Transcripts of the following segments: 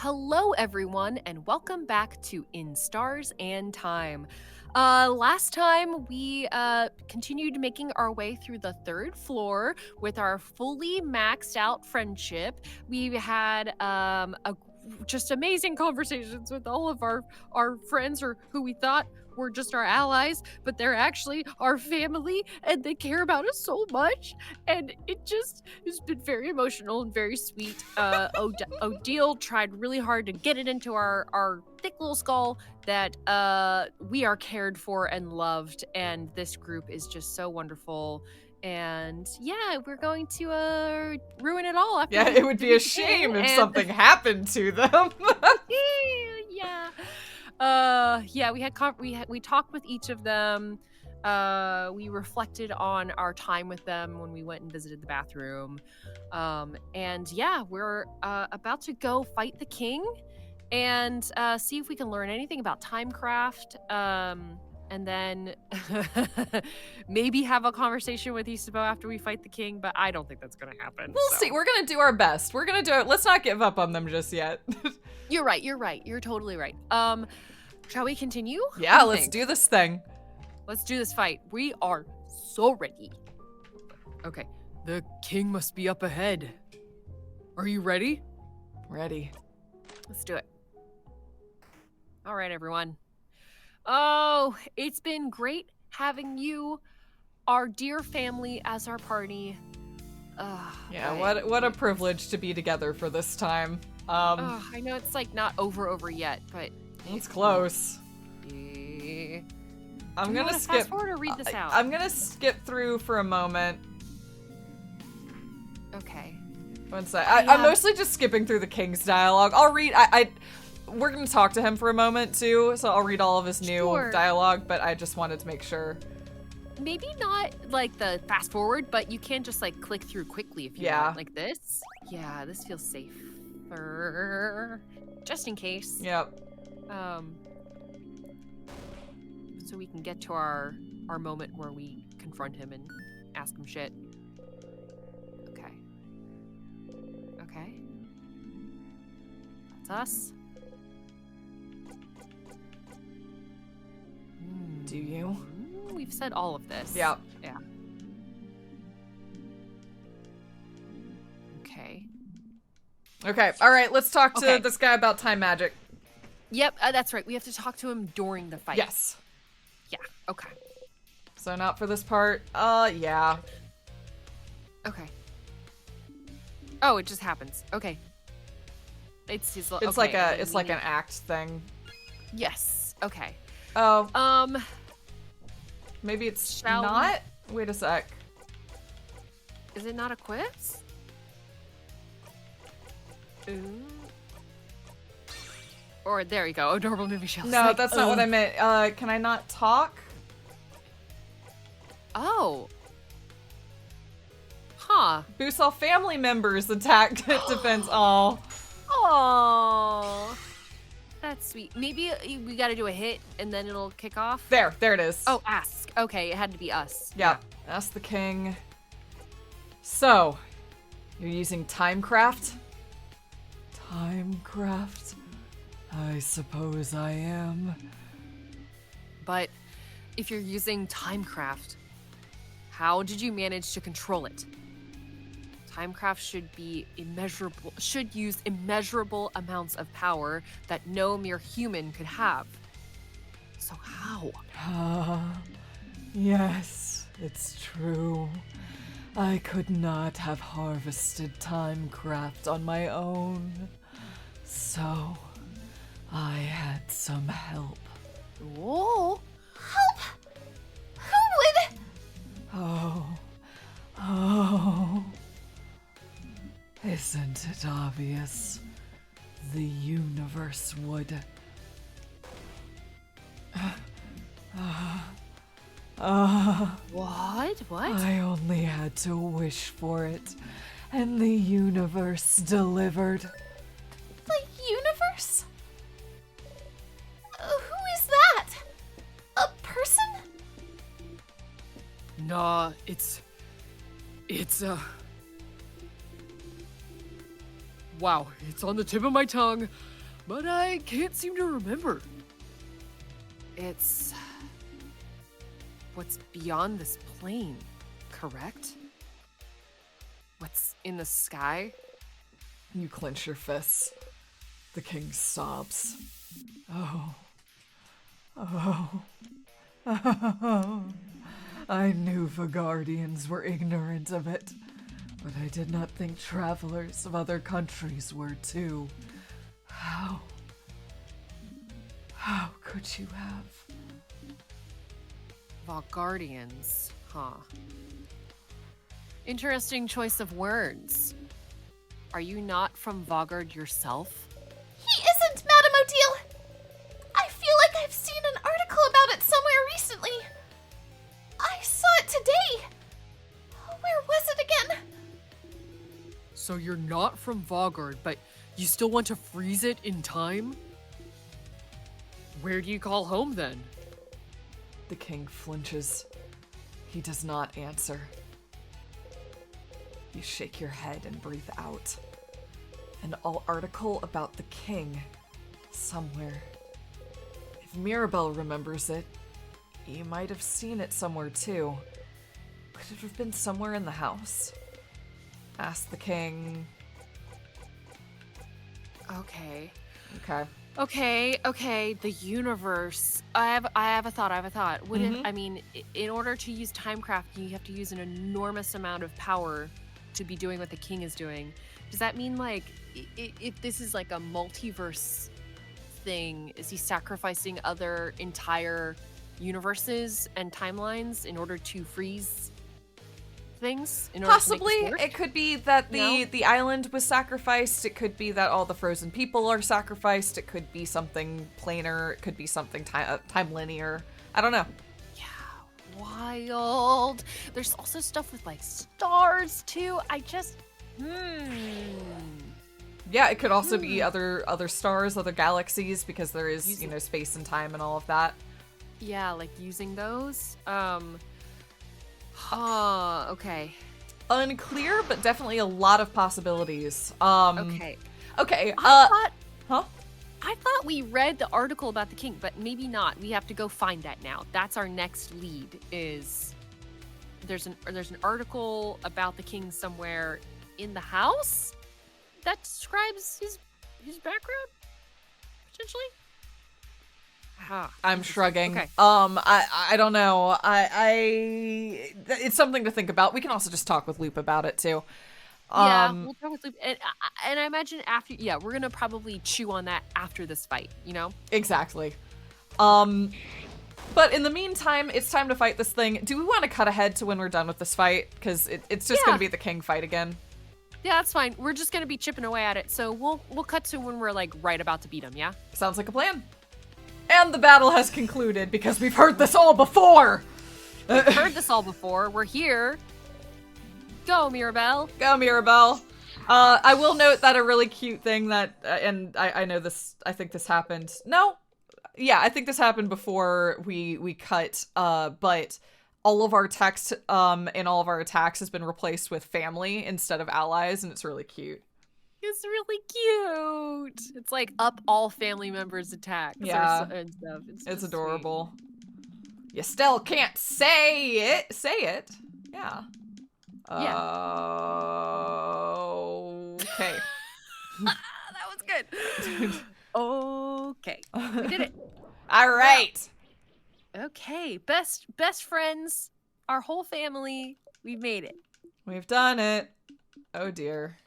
Hello, everyone, and welcome back to In Stars and Time. Last time we continued making our way through the third floor with our fully maxed out friendship. We had just amazing conversations with all of our friends, or who we thought were just our allies, but they're actually our family, and they care about us so much. And it's been very emotional and very sweet. Odile tried really hard to get it into our thick little skull that we are cared for and loved, and this group is just so wonderful. And yeah, we're going to ruin it all after. Yeah, it would be a shame if something happened to them. Yeah. We talked with each of them. We reflected on our time with them when we went and visited the bathroom. And yeah, we're about to go fight the king and see if we can learn anything about timecraft. And then maybe have a conversation with Isabeau after we fight the king, but I don't think that's gonna happen. We'll see. We're gonna do our best. We're gonna do it. Let's not give up on them just yet. You're right. You're totally right. Shall we continue? Yeah, let's do this thing. Let's do this fight. We are so ready. Okay. The king must be up ahead. Are you ready? Ready. Let's do it. All right, everyone. Oh, it's been great having you, our dear family, as our party. Yeah, what a privilege to be together for this time. I know it's like not over yet, but it's close. I'm gonna skip. Fast forward or read this out? I'm gonna skip through for a moment. Okay. One sec. I'm mostly just skipping through the king's dialogue. I'll read. We're gonna talk to him for a moment too, so I'll read all of his new dialogue. But I just wanted to make sure. Maybe not like the fast forward, but you can just like click through quickly if you want, like this. Yeah, this feels safer, just in case. Yep. So we can get to our moment where we confront him and ask him shit. Okay. That's us. Do you? We've said all of this. Yep. Yeah. Okay. All right, let's talk to this guy about time magic. Yep, that's right. We have to talk to him during the fight. Yes. Yeah, okay. So not for this part? Yeah. Okay. Oh, it just happens. Okay. It's like an act thing. Yes. Okay. Oh. Maybe it's not? Wait a sec. Is it not a quiz? Ooh. Or there you go. Adorable movie shells. No, like, that's not what I meant. Can I not talk? Oh. Huh. Boosts all family members attack defense all. Oh. That's sweet. Maybe we gotta do a hit and then it'll kick off. There it is. Oh, ask. Okay, it had to be us. Yeah. Ask the king. So, you're using timecraft? Timecraft? I suppose I am. But if you're using timecraft, how did you manage to control it? Timecraft should use immeasurable amounts of power that no mere human could have. So how? Yes, it's true. I could not have harvested timecraft on my own. So, I had some help. Whoa! Help? Who would? Oh. Isn't it obvious? The universe would. What? I only had to wish for it, and the universe delivered. The universe? Who is that? A person? Nah, it's Wow, it's on the tip of my tongue, but I can't seem to remember. It's what's beyond this plane, correct? What's in the sky? You clench your fists. The king sobs. Oh. Oh. Oh. I knew Vagardians were ignorant of it, but I did not think travelers of other countries were too. How could you have? Valgardians, huh? Interesting choice of words. Are you not from Vagard yourself? He isn't, Madame Odile! I feel like I've seen an article about it somewhere recently. I saw it today. Where was it again? So you're not from Vagard, but you still want to freeze it in time? Where do you call home then? The king flinches. He does not answer. You shake your head and breathe out. An article about the king. Somewhere. If Mirabelle remembers it, you might have seen it somewhere too. Could it have been somewhere in the house? Ask the king. Okay. Okay. The universe. I have a thought. What if, in order to use timecraft, you have to use an enormous amount of power to be doing what the king is doing. Does that mean, like, if this is like a multiverse thing, is he sacrificing other entire universes and timelines in order to freeze things? Possibly. It could be that the island was sacrificed. It could be that all the frozen people are sacrificed. It could be something planar. It could be something time linear. I don't know. Wild. There's also stuff with like stars too. Yeah, it could also be other stars, other galaxies, because there is, space and time and all of that. Yeah, like using those. Okay. Unclear, but definitely a lot of possibilities. Okay. Okay. I thought we read the article about the king, but maybe not. We have to go find that now. That's our next lead. Is there's an article about the king somewhere in the house that describes his background potentially. I'm shrugging. Okay. I don't know. It's something to think about. We can also just talk with Loop about it too. Yeah, we'll talk with Loop, and I imagine after. Yeah, we're gonna probably chew on that after this fight. Exactly. But in the meantime, it's time to fight this thing. Do we want to cut ahead to when we're done with this fight? Because it's just gonna be the king fight again. Yeah, that's fine. We're just gonna be chipping away at it, so we'll cut to when we're like right about to beat him. Yeah. Sounds like a plan. And the battle has concluded because we've heard this all before. We've heard this all before. We're here. Go, Mirabelle. Go, Mirabelle. I will note that a really cute thing that, and I know this, I think this happened. No. Yeah, I think this happened before we cut, but all of our text in all of our attacks has been replaced with family instead of allies, and it's really cute. It's really cute. It's like up all family members' attacks. Yeah. And stuff. It's adorable. Sweet. You still can't say it. Yeah. Yeah. Okay. That was good. Okay. We did it. All right. Okay. Best friends. Our whole family. We've made it. We've done it. Oh dear.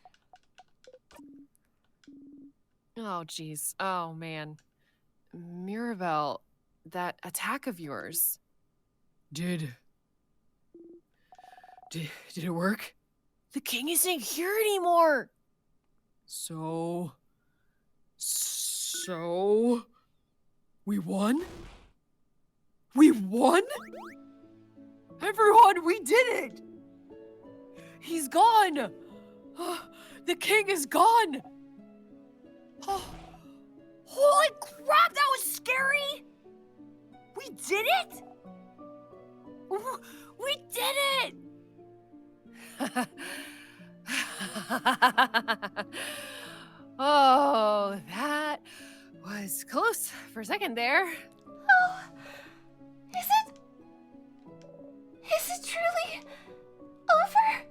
Oh geez. Oh man. Mirabelle, that attack of yours. Did it work? The king isn't here anymore. So we won? We won? Everyone, we did it! He's gone! The king is gone! Oh, holy crap, that was scary! We did it? We did it! Oh, that was close for a second there. Oh, is it? Is it truly over?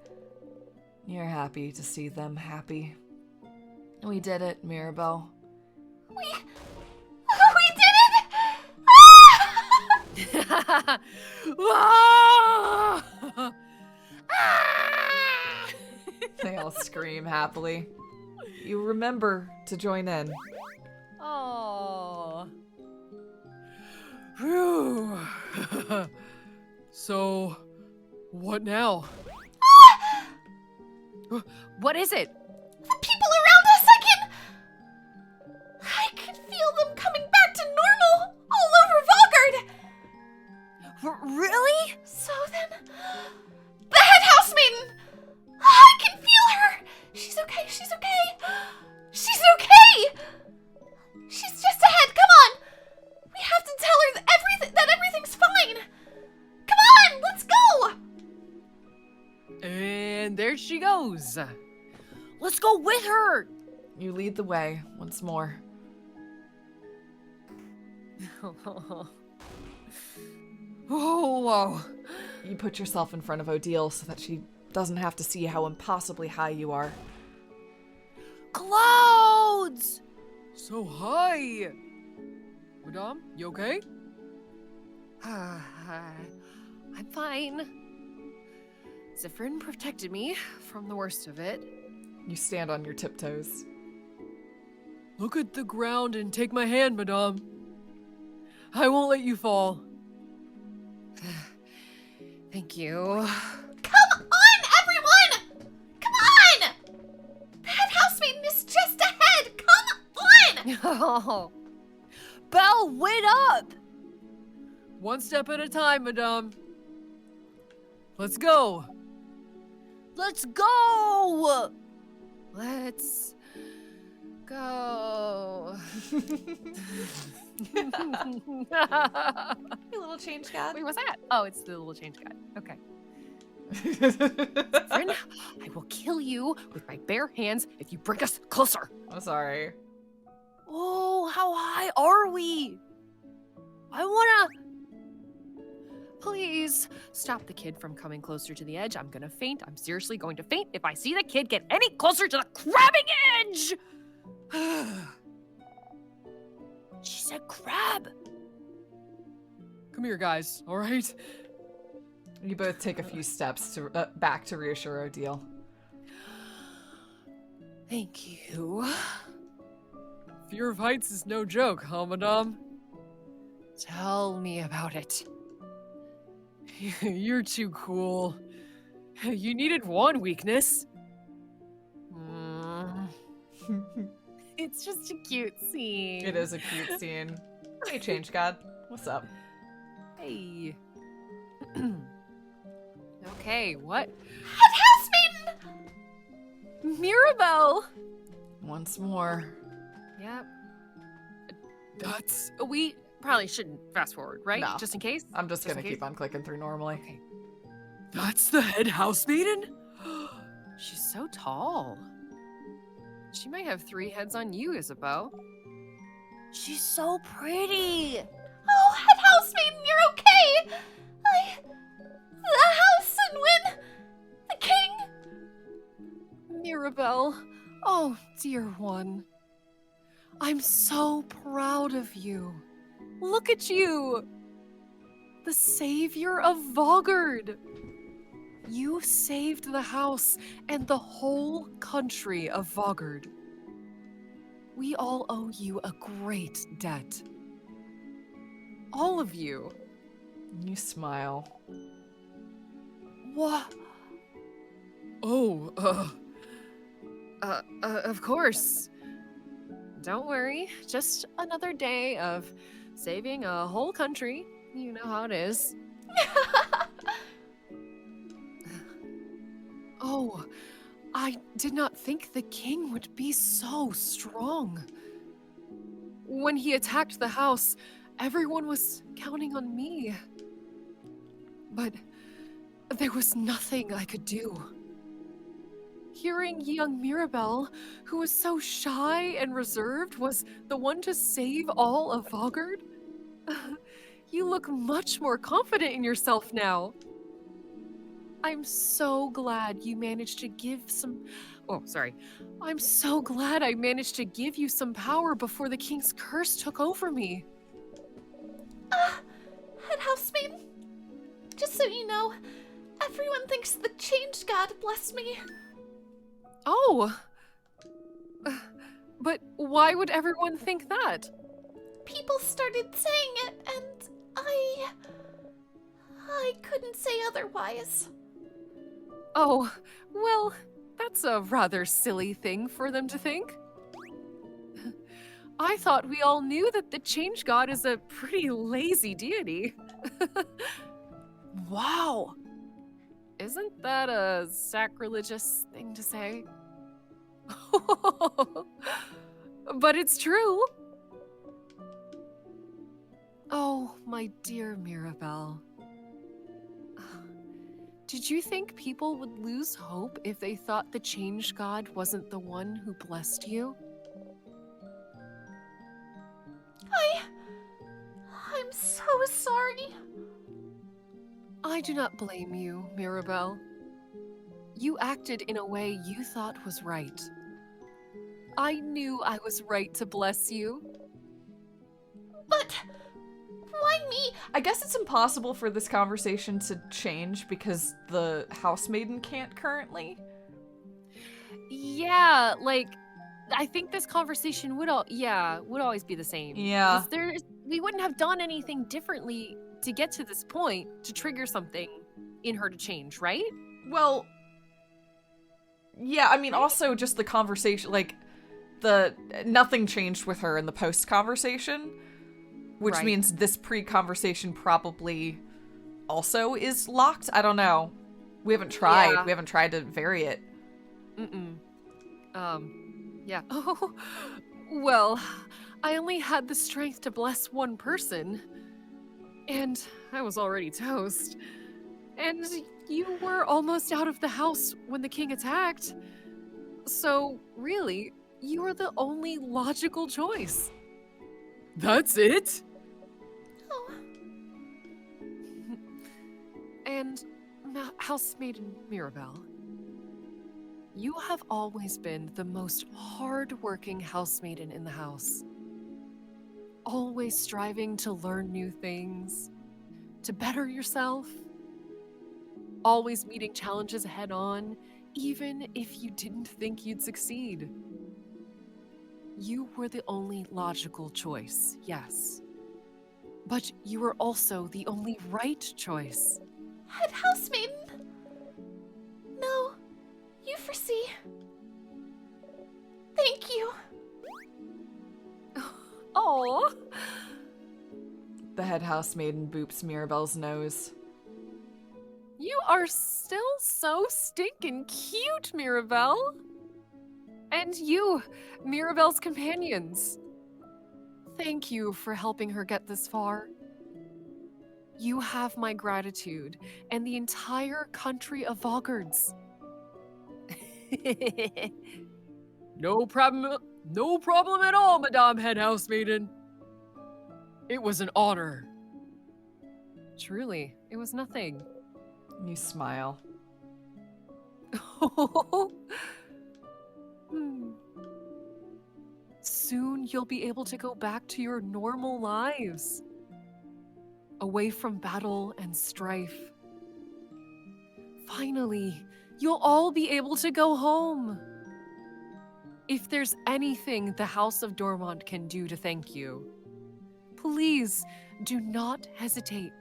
You're happy to see them happy. We did it, Mirabelle. We did it! Ah! Ah! They all scream happily. You remember to join in. Oh. Phew. So, what now? What is it? The people around us, I can feel them coming back to normal all over Valgard. Really? So then, the head housemaiden! I can feel her! She's okay, she's okay! She's okay! She's just ahead, come on! We have to tell her that everything's fine! Come on, let's go! And there she goes. Let's go with her. You lead the way once more. Oh, whoa. You put yourself in front of Odile so that she doesn't have to see how impossibly high you are. Clouds! So high. Madame, you okay? I'm fine. Zephyrin protected me from the worst of it. You stand on your tiptoes. Look at the ground and take my hand, Madame. I won't let you fall. Thank you. Come on, everyone! Come on! The head housemaiden is just ahead! Come on! Belle, wait up! One step at a time, Madame. Let's go. Let's go! Let's go. You little change god. Wait, what's that? Oh, it's the little change guide. Okay. Friend, I will kill you with my bare hands if you bring us closer. I'm sorry. Oh, how high are we? I wanna... Please stop the kid from coming closer to the edge. I'm gonna faint. I'm seriously going to faint if I see the kid get any closer to the crabbing edge! She said crab. Come here, guys, all right? You both take a few steps to back to reassure Odile. Thank you. Fear of heights is no joke, huh, Madame? Tell me about it. You're too cool. You needed one weakness. It's just a cute scene. It is a cute scene. Hey, change god. What's up? Hey. Okay, what? Head housemaiden! Mirabelle! Once more. Yep. That's... We probably shouldn't fast forward, right? No. Just in case? I'm just Just in gonna case? keep on clicking through normally. Okay. That's the head housemaiden? She's so tall. She might have 3 heads on you, Isabeau. She's so pretty. Oh, head housemaiden, you're okay! The house and Win, the king! Mirabelle. Oh, dear one. I'm so proud of you. Look at you. The savior of Valgard. You saved the house and the whole country of Valgard. We all owe you a great debt. All of you. You smile. What? Oh, Of course. Don't worry. Just another day of saving a whole country. You know how it is. Oh, I did not think the king would be so strong. When he attacked the house, everyone was counting on me. But there was nothing I could do. hearing young Mirabelle, who was so shy and reserved, was the one to save all of Vogard? You look much more confident in yourself now. I'm so glad you managed to give some... Oh, sorry. I'm so glad I managed to give you some power before the king's curse took over me. Head housemaid, just so you know, everyone thinks the change god blessed me. Oh. But why would everyone think that? People started saying it, and I couldn't say otherwise. Oh, well, that's a rather silly thing for them to think. I thought we all knew that the change god is a pretty lazy deity. Wow. Isn't that a sacrilegious thing to say? But it's true. Oh, my dear Mirabelle. Did you think people would lose hope if they thought the change god wasn't the one who blessed you? I'm so sorry. I do not blame you, Mirabelle. You acted in a way you thought was right. I knew I was right to bless you. But why me? I guess it's impossible for this conversation to change because the housemaiden can't currently. Yeah, like, I think this conversation would always be the same. Yeah. 'Cause we wouldn't have done anything differently to get to this point to trigger something in her to change, right? Well, yeah, I mean, also just the conversation, like, nothing changed with her in the post-conversation, which Right. means this pre-conversation probably also is locked. I don't know. We haven't tried. Yeah. We haven't tried to vary it. Yeah. Oh, well, I only had the strength to bless one person, and I was already toast. And you were almost out of the house when the king attacked. So, really, you were the only logical choice. That's it? Oh, And housemaiden Mirabelle, you have always been the most hard-working housemaiden in the house. Always striving to learn new things, to better yourself. Always meeting challenges head-on, even if you didn't think you'd succeed. You were the only logical choice, yes. But you were also the only right choice. head housemaiden. No, you foresee. Thank you. Oh, The head housemaiden boops Mirabelle's nose. you are still so stinking cute, Mirabelle. And you, Mirabelle's companions. Thank you for helping her get this far. You have my gratitude and the entire country of Vogards. No problem at all, Madame Head Housemaiden. It was an honor. Truly, it was nothing. You smile. Soon you'll be able to go back to your normal lives, away from battle and strife. Finally, you'll all be able to go home. If there's anything the House of Dormont can do to thank you, please do not hesitate.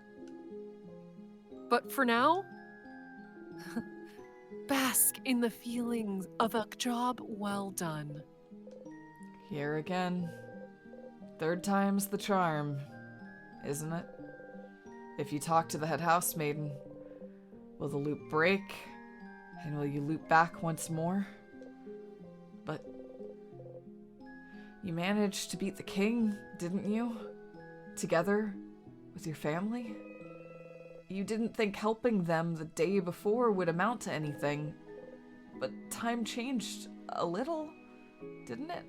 But for now, bask in the feelings of a job well done. Here again. Third time's the charm, isn't it? If you talk to the head housemaiden, will the loop break? And will you loop back once more? But you managed to beat the king, didn't you? Together with your family? You didn't think helping them the day before would amount to anything. But time changed a little, didn't it?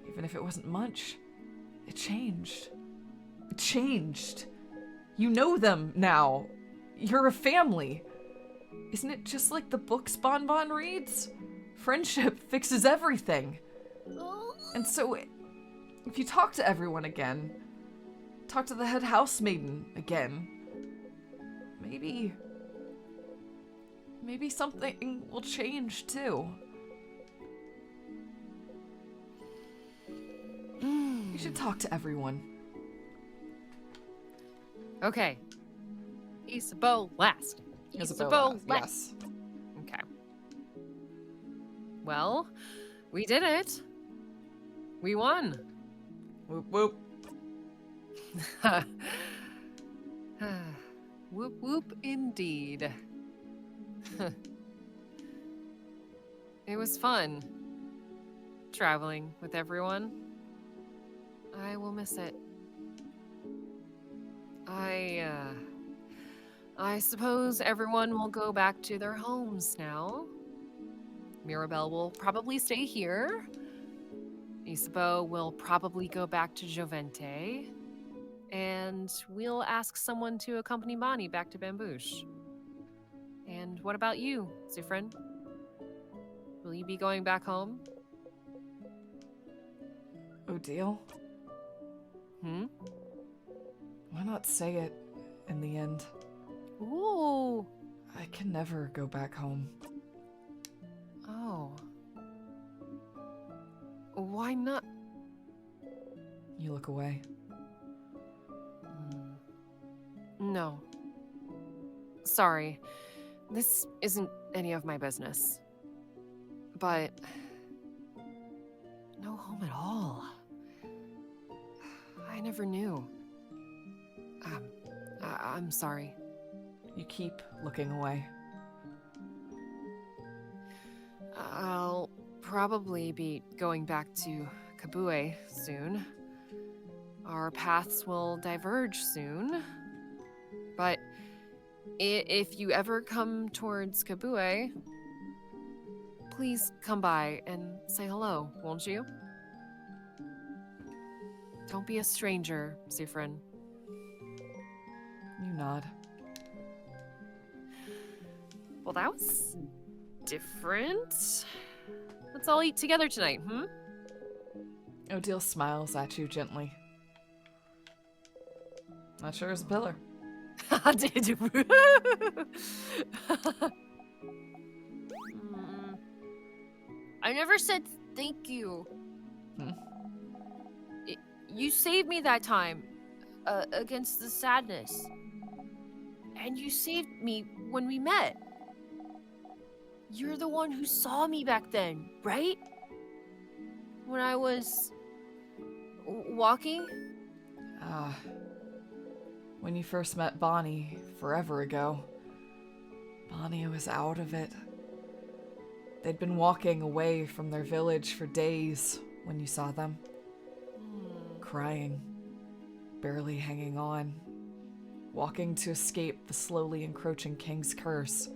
Even if it wasn't much, it changed. It changed. You know them now. You're a family. Isn't it just like the books Bonbon reads? Friendship fixes everything. And so, if you talk to everyone again, talk to the head housemaiden again, maybe something will change too. You should talk to everyone. Okay. Isabeau last. Isabella, last. yes. Okay. Well, we did it. We won. Whoop whoop. Whoop whoop indeed. It was fun traveling with everyone. I will miss it. I suppose everyone will go back to their homes now. Mirabelle will probably stay here. Isabeau will probably go back to Jovente. And we'll ask someone to accompany Bonnie back to Bambouche. And what about you, Zufren? Will you be going back home? Odile? Why not say it in the end? Ooh. I can never go back home. Oh. Why not? You look away. No. Sorry. This isn't any of my business. But no home at all. I never knew. I'm sorry. You keep looking away. I'll probably be going back to Kabue soon. Our paths will diverge soon. But if you ever come towards Kabue, please come by and say hello, won't you? Don't be a stranger, Zufren. You nod. Well, that was different. Let's all eat together tonight, Odile smiles at you gently. Not sure as a pillar. I never said thank you. Hmm? You saved me that time against the sadness. And you saved me when we met. You're the one who saw me back then, right? When I was walking? When you first met Bonnie, forever ago, Bonnie was out of it. They'd been walking away from their village for days when you saw them. Crying, barely hanging on, walking to escape the slowly encroaching king's curse.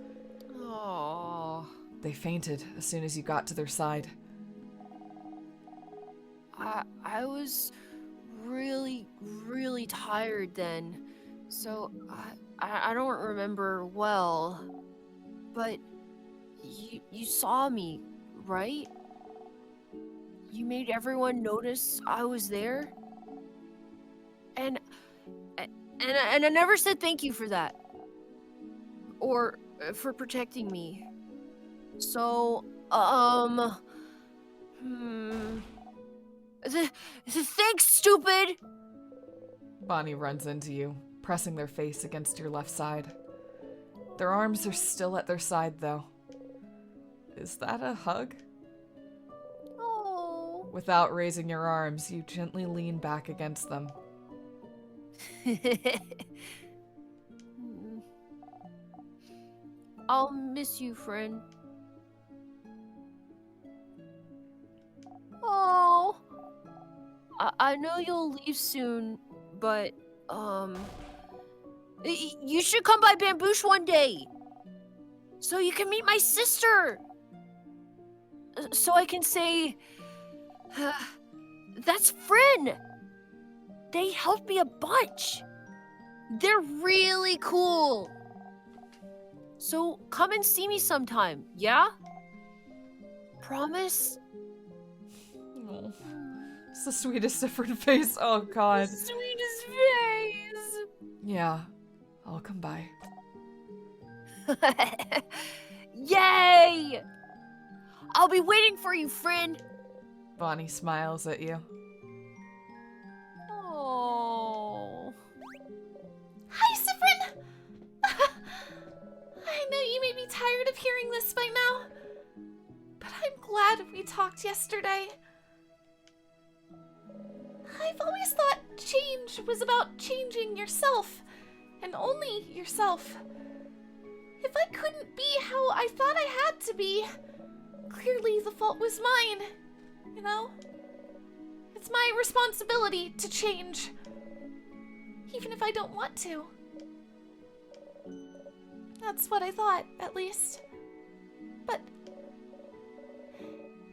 Oh. They fainted as soon as you got to their side. I was really, really tired then, so I don't remember well. But you saw me, right? You made everyone notice I was there, and I never said thank you for that, or for protecting me. So thanks, stupid! Bonnie runs into you, pressing their face against your left side. Their arms are still at their side, though. Is that a hug? Oh. Without raising your arms, you gently lean back against them. I'll miss you, friend. Oh. I know you'll leave soon, but, you should come by Bambouche one day. So you can meet my sister. So I can say, that's Friend. They helped me a bunch. They're really cool. So come and see me sometime, yeah? Promise? Oh, it's the sweetest different face. Oh, God. Sweetest face. Yeah, I'll come by. Yay! I'll be waiting for you, Friend. Bonnie smiles at you. Oh. Hi, Sifrin! I know you may be tired of hearing this by now, but I'm glad we talked yesterday. I've always thought change was about changing yourself, and only yourself. If I couldn't be how I thought I had to be, clearly the fault was mine, you know? It's my responsibility to change, even if I don't want to. That's what I thought, at least. But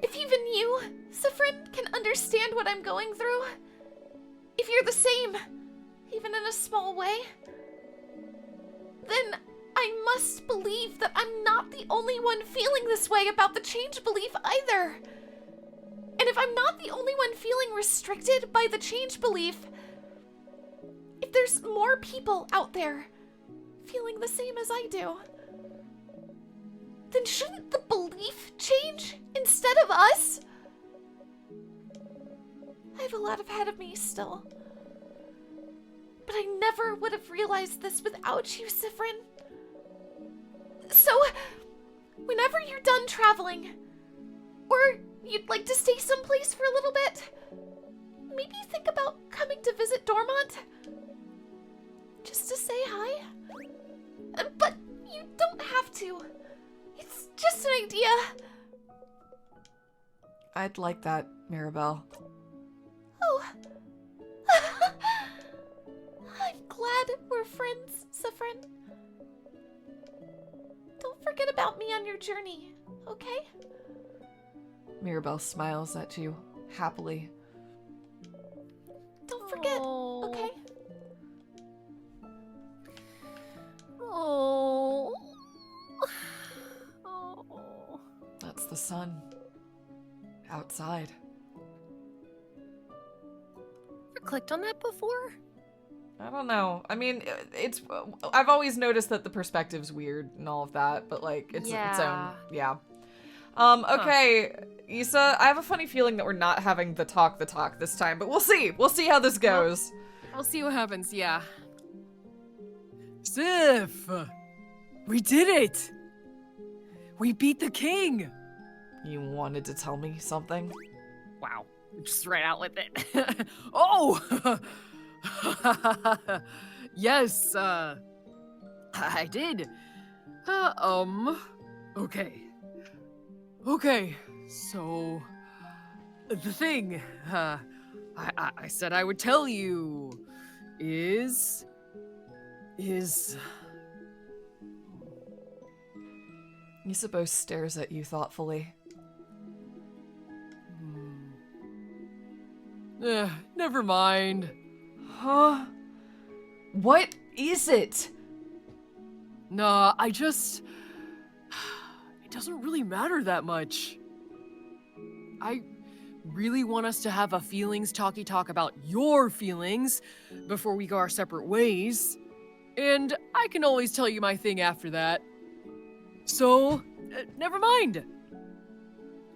if even you, Sifrin, can understand what I'm going through, if you're the same, even in a small way, then I must believe that I'm not the only one feeling this way about the change belief either. And if I'm not the only one feeling restricted by the change belief, if there's more people out there feeling the same as I do, then shouldn't the belief change instead of us? I have a lot ahead of me still. But I never would have realized this without you, Sifrin. So, whenever you're done traveling, or you'd like to stay someplace for a little bit, maybe think about coming to visit Dormont? Just to say hi? But you don't have to. It's just an idea. I'd like that, Mirabelle. Oh. I'm glad we're friends, Sifrin. Don't forget about me on your journey, okay? Mirabelle smiles at you happily. Don't forget, okay? Oh. Oh. That's the sun. Outside. Ever clicked on that before? I don't know. I mean, it's. I've always noticed that the perspective's weird and all of that, but like, it's its own. Yeah. Okay, Issa, I have a funny feeling that we're not having the talk this time, but we'll see. We'll see how this goes. We'll see what happens, yeah. Sif! We did it! We beat the king! You wanted to tell me something? Wow. Just right out with it. Oh! Yes, I did. Okay. Okay, so the thing, I said I would tell you is... Ysabeau stares at you thoughtfully. Never mind. Huh? What is it? Nah, it doesn't really matter that much. I really want us to have a feelings talky talk about your feelings before we go our separate ways. And I can always tell you my thing after that. So, never mind.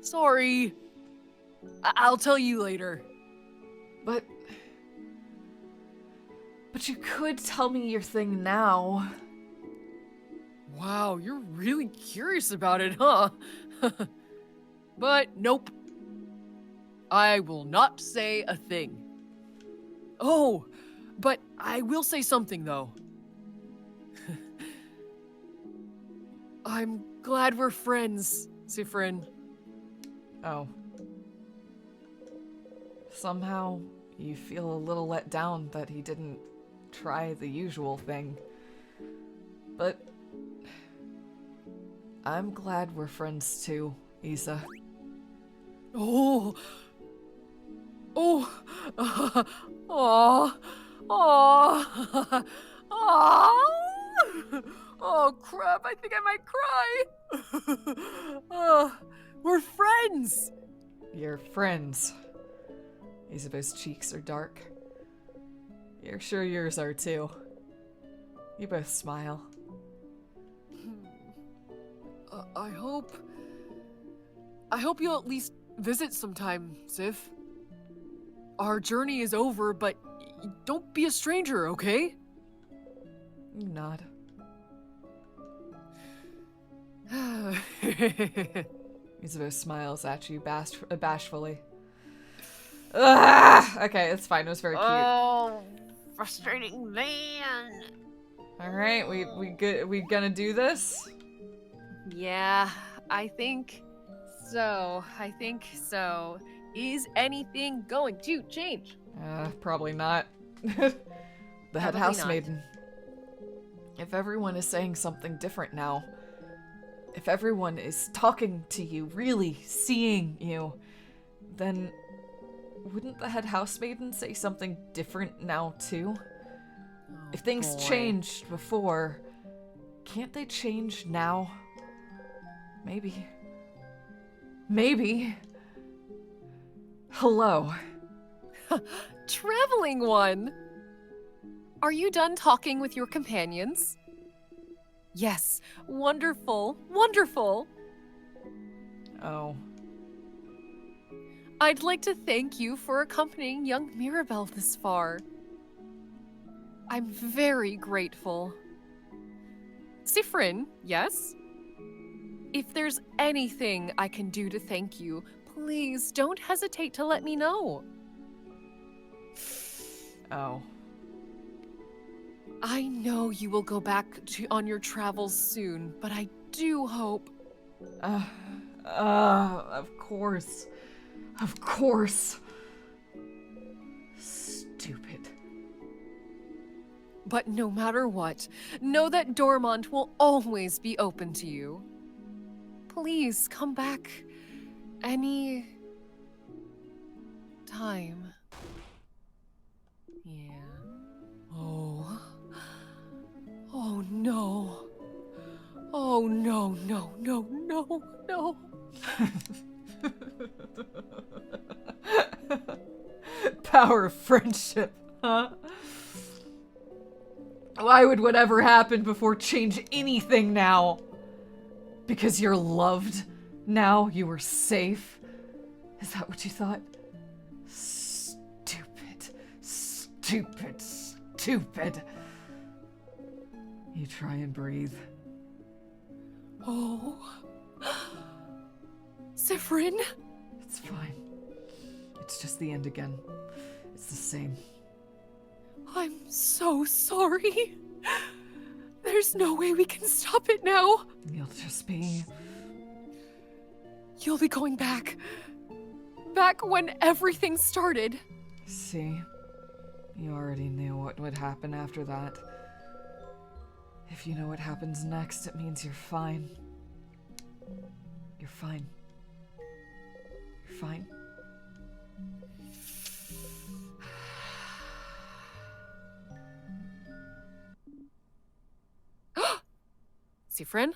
Sorry. I'll tell you later. But you could tell me your thing now. Wow, you're really curious about it, huh? But nope. I will not say a thing. Oh, but I will say something though. I'm glad we're friends, Sifrin. Oh. Somehow you feel a little let down that he didn't try the usual thing. But I'm glad we're friends too, Isa. Oh. Oh. Oh. Oh. Oh. Oh, crap. I think I might cry. We're friends. You're friends. Isabeau's cheeks are dark. You're sure yours are too. You both smile. I hope you'll at least visit sometime, Sif. Our journey is over, but don't be a stranger, okay? You nod. Isabeau smiles at you bashfully. Okay, it's fine. It was very cute. Oh, frustrating man. All right, we good. We gonna do this? Yeah, I think so. Is anything going to change? Probably not. The head Probably housemaiden. If everyone is saying something different now, if everyone is talking to you, really seeing you, then wouldn't the head housemaiden say something different now too? If things changed before, can't they change now? Maybe. Maybe. Hello. Traveling one! Are you done talking with your companions? Yes, wonderful, wonderful. Oh. I'd like to thank you for accompanying young Mirabelle this far. I'm very grateful. Sifrin, yes? If there's anything I can do to thank you, please don't hesitate to let me know. Oh. I know you will go back on your travels soon, but I do hope... Of course. Of course. Stupid. But no matter what, know that Dormont will always be open to you. Please come back any time. Yeah. Oh. Oh no. Oh no, no, no, no, no. Power of friendship, huh? Why would whatever happen before change anything now? Because you're loved now? You were safe? Is that what you thought? Stupid. Stupid. Stupid. You try and breathe. Oh. Sifrin? It's fine. It's just the end again. It's the same. I'm so sorry. There's no way we can stop it now. You'll just be... You'll be going back. Back when everything started. See? You already knew what would happen after that. If you know what happens next, it means you're fine. You're fine. You're fine. Sifrin?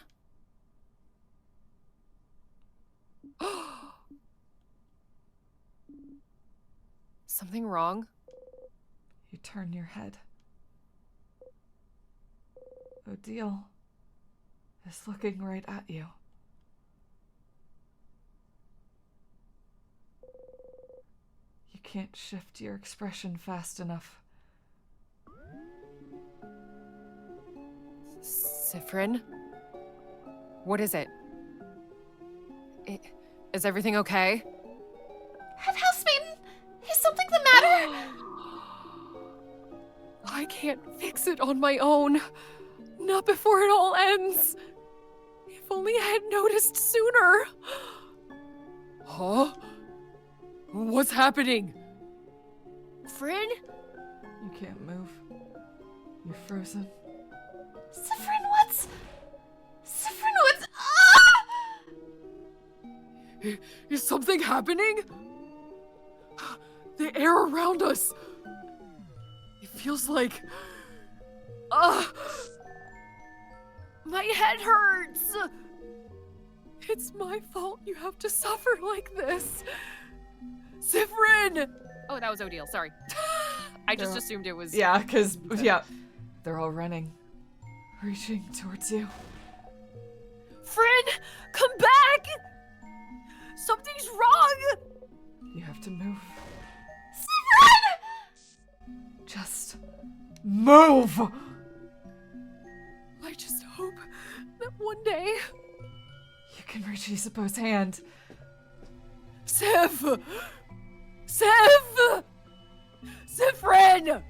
Something wrong? You turn your head. Odile is looking right at you. You can't shift your expression fast enough. Sifrin? What is it? Is everything okay? Head housemaiden, is something the matter? I can't fix it on my own. Not before it all ends. If only I had noticed sooner. Huh? What's happening? Frin? You can't move. You're frozen. Sifrin, what's... Sifrin, what's... Ah! Is something happening? The air around us. It feels like... my head hurts. It's my fault you have to suffer like this. Sifrin! Oh, that was Odile. Sorry. I just assumed it was... Yeah, because, yeah. They're all running. Reaching towards you. Frin, come back! Something's wrong! You have to move. Sifrin! Just move! I just hope that one day... You can reach Isabeau's hand. Sif! Sif! Sifrin!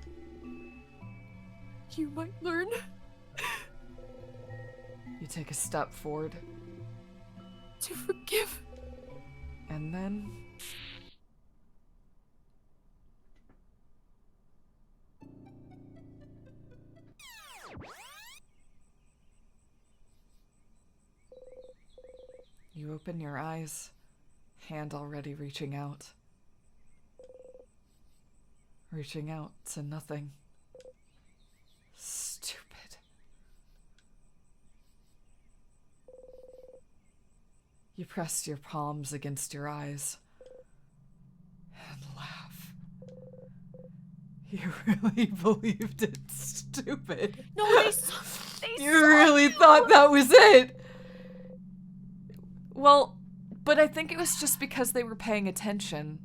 You might learn. You take a step forward. To forgive. And then... You open your eyes, hand already reaching out. Reaching out to nothing. Stupid. You press your palms against your eyes and laugh. You really believed it, stupid. No, they You saw really you. thought that was it? Well, but I think it was just because they were paying attention.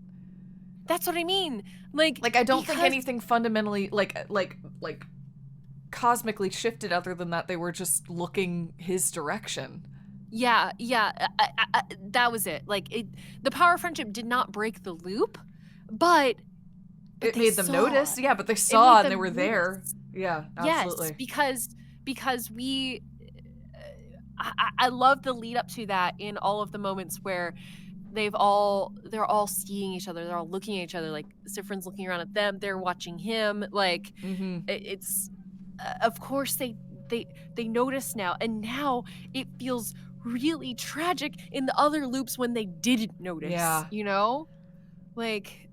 That's what I mean. Like Like, I don't think because- anything fundamentally, like cosmically shifted other than that they were just looking his direction. Yeah, that was it. Like, the power of friendship did not break the loop, but It they made them saw. notice, yeah, but they It saw made and they them were there. notice. Yeah, absolutely. Yes, because we... I love the lead up to that in all of the moments where they're all seeing each other, they're all looking at each other, like Sifrin's looking around at them, they're watching him, like it's of course they notice now, and now it feels really tragic in the other loops when they didn't notice. Yeah. You know, like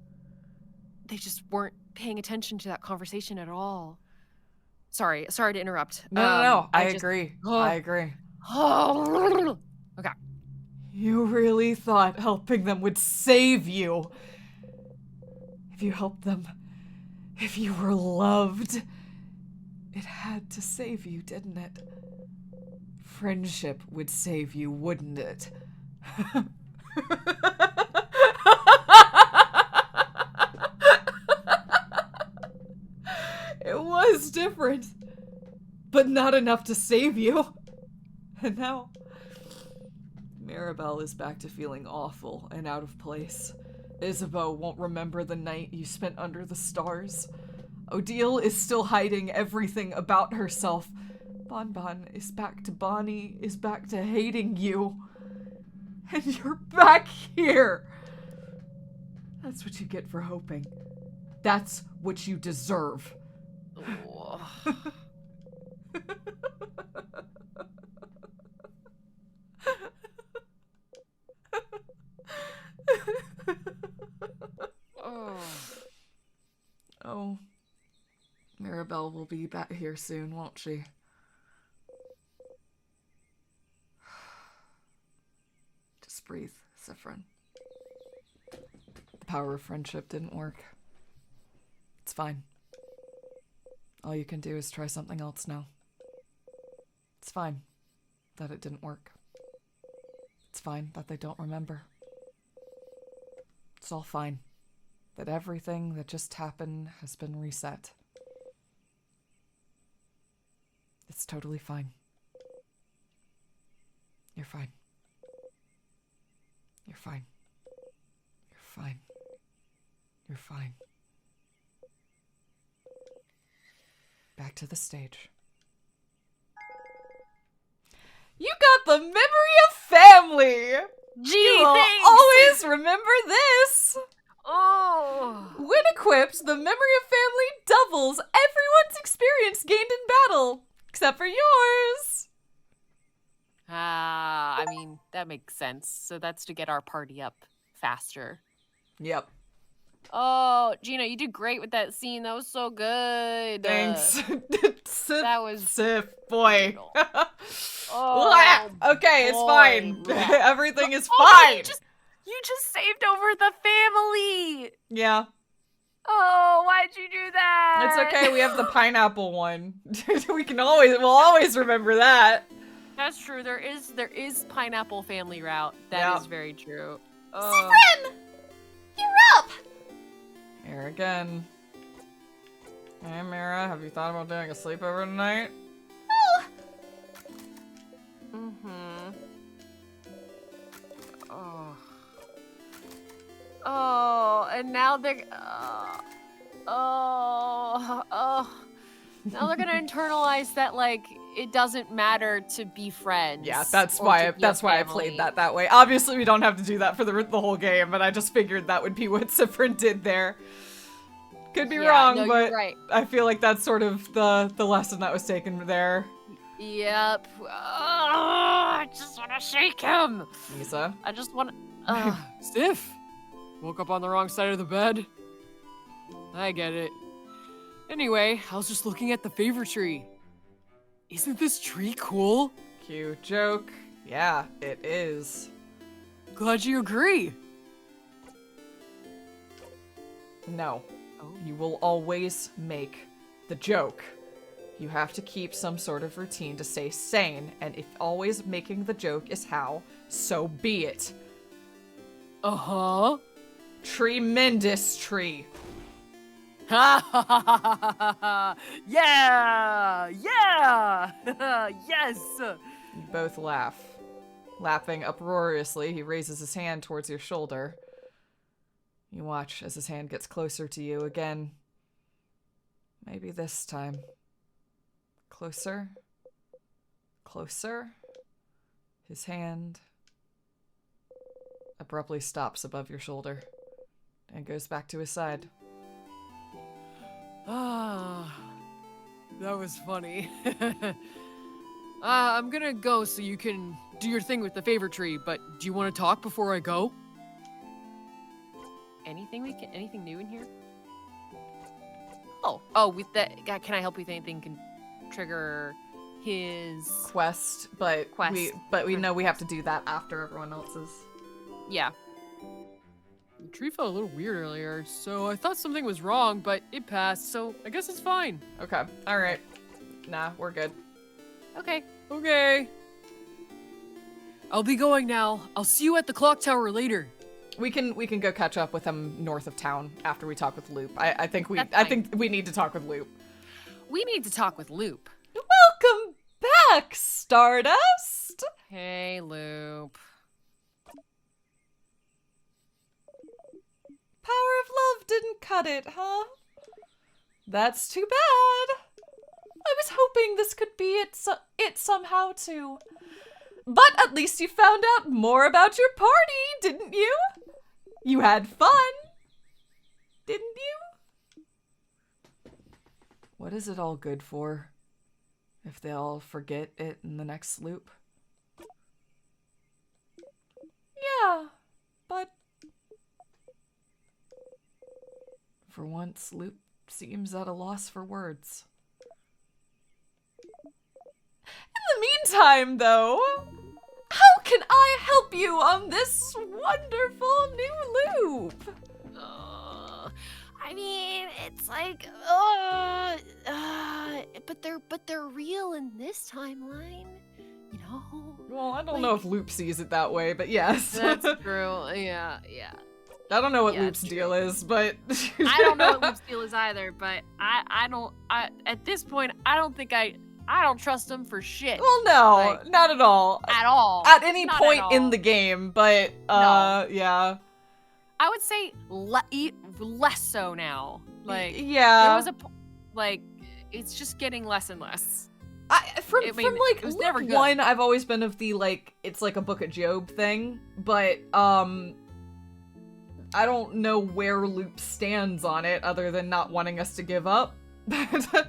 they just weren't paying attention to that conversation at all. Sorry to interrupt. No, I just- agree. Oh. I agree. Okay. You really thought helping them would save you. If you helped them, if you were loved, it had to save you, didn't it? Friendship would save you, wouldn't it? It was different, but not enough to save you. And now, Maribel is back to feeling awful and out of place. Isabeau won't remember the night you spent under the stars. Odile is still hiding everything about herself. Bonbon is back to Bonnie, is back to hating you. And you're back here! That's what you get for hoping. That's what you deserve. Oh, Maribel will be back here soon, won't she? Just breathe, Sifrin. The power of friendship didn't work. It's fine. All you can do is try something else now. It's fine that it didn't work. It's fine that they don't remember. It's all fine. That everything that just happened has been reset. It's totally fine. You're fine. You're fine. You're fine. You're fine. Back to the stage. You got the memory of family! Gee, You will thanks. always remember this! Oh. When equipped, the memory of family doubles everyone's experience gained in battle, except for yours. I mean, that makes sense. So that's to get our party up faster. Yep. Oh, Gina, you did great with that scene. That was so good. Thanks. Sif, that was Sif, boy. brutal. Oh, okay, it's boy. fine. Blech. Everything is Oh, fine. you just saved over the family. Yeah. Oh, why'd you do that? It's okay, we have the pineapple one. We'll always remember that. That's true. There is pineapple family route. That Yep. is very true. Sifrin! You're up! Here again. Hey, Mira, have you thought about doing a sleepover tonight? Oh, Mm-hmm. Oh, and now they're now they're gonna internalize that like it doesn't matter to be friends. Yeah, that's or why to be a I family. played that way. Obviously, we don't have to do that for the whole game, but I just figured that would be what Sifrin did there. Could be Yeah, wrong, no, but you're right. I feel like that's sort of the lesson that was taken there. Yep. I just want to shake him. Misa. I just want. Sif! Woke up on the wrong side of the bed. I get it. Anyway, I was just looking at the favor tree. Isn't this tree cool? Cute joke. Yeah, it is. Glad you agree. No. Oh. You will always make the joke. You have to keep some sort of routine to stay sane, and if always making the joke is how, so be it. Uh-huh. Tremendous tree. Ha ha ha ha ha ha! Yeah! Yeah! Yes! You both laugh. Laughing uproariously, he raises his hand towards your shoulder. You watch as his hand gets closer to you again. Maybe this time. Closer. Closer. His hand abruptly stops above your shoulder and goes back to his side. Ah, that was funny. I'm gonna go so you can do your thing with the favor tree, but do you want to talk before I go? Anything new in here? Oh, with that, can I help with anything? Can trigger his Quest, but Quest. we know we have to do that after everyone else's. yeah. The tree felt a little weird earlier, so I thought something was wrong, but it passed, so I guess it's fine. Okay, alright. Nah, we're good. Okay. Okay. I'll be going now. I'll see you at the clock tower later. We can go catch up with him north of town after we talk with Loop. I think That's fine. think we need to talk with Loop. We need to talk with Loop. Welcome back, Stardust! Hey, Loop. Power of love didn't cut it, huh? That's too bad. I was hoping this could be it somehow, too. But at least you found out more about your party, didn't you? You had fun, didn't you? What is it all good for? If they all forget it in the next loop? Yeah, but for once, Loop seems at a loss for words. In the meantime, though, how can I help you on this wonderful new loop? I mean, it's like, but they're real in this timeline, you know. Well, I don't know if Loop sees it that way, but yes. That's true. Yeah. I don't know what Yeah, Loop's it's deal is, but I don't know what Loop's deal is either, but I don't. At this point, I don't trust him for shit Well, no, Like- not at all. at all. At any Not point at in all. the game, but No. yeah. I would say less so now. Like yeah. there was it's just getting less and less. From I mean, like it was Loop never good. 1, I've always been of the like it's like a Book of Job thing, but I don't know where Loop stands on it other than not wanting us to give up.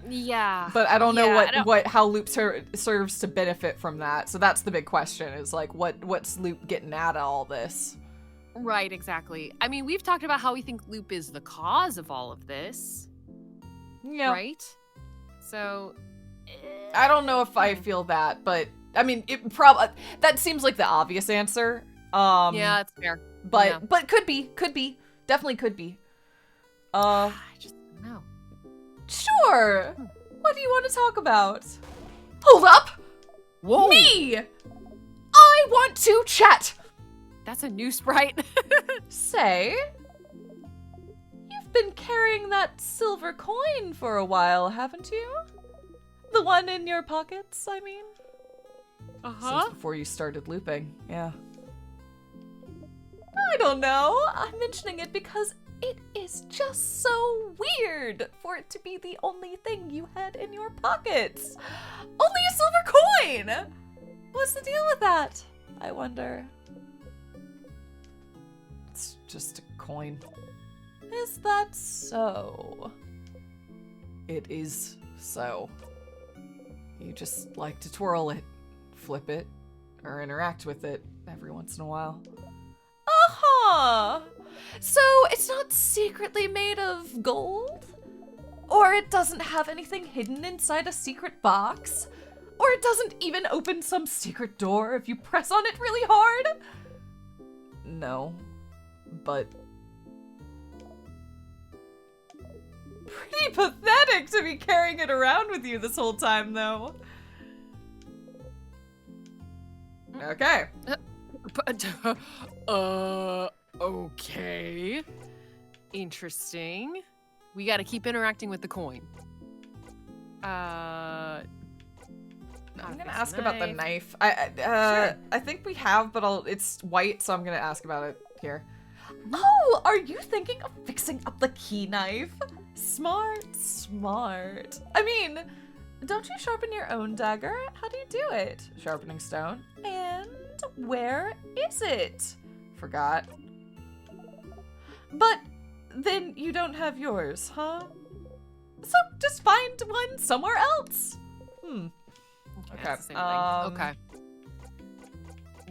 Yeah. But I don't know Yeah, I don't- what how loop serves to benefit from that. So that's the big question: is like what's loop getting out of all this? Right, exactly. I mean, we've talked about how we think loop is the cause of all of this, Yeah, right? So, I don't know if I feel that, but I mean, that seems like the obvious answer. yeah, it's fair. but yeah. but could be, definitely could be. I just don't know. Sure. What do you want to talk about? Hold up! Whoa! Me! I want to chat! That's a new sprite. Say, you've been carrying that silver coin for a while, haven't you? The one in your pockets, I mean? Since before you started looping, yeah. I don't know. I'm mentioning it because it is just so weird for it to be the only thing you had in your pockets. Only a silver coin! What's the deal with that? I wonder. It's just a coin. Is that so? It is so. You just like to twirl it, flip it, or interact with it every once in a while. Uh-huh! So it's not secretly made of gold? Or it doesn't have anything hidden inside a secret box? Or it doesn't even open some secret door if you press on it really hard? No, but... Pretty pathetic to be carrying it around with you this whole time, though. Okay. Okay. Interesting. We gotta keep interacting with the coin. I'm gonna Obvious ask about the knife. knife. Sure. I think we have, but it's white, so I'm gonna ask about it here. Oh, are you thinking of fixing up the key knife? Smart, smart. I mean, don't you sharpen your own dagger? How do you do it? Sharpening stone. And where is it? Forgot. But then you don't have yours, huh? So just find one somewhere else. Okay. That's the same thing. Okay.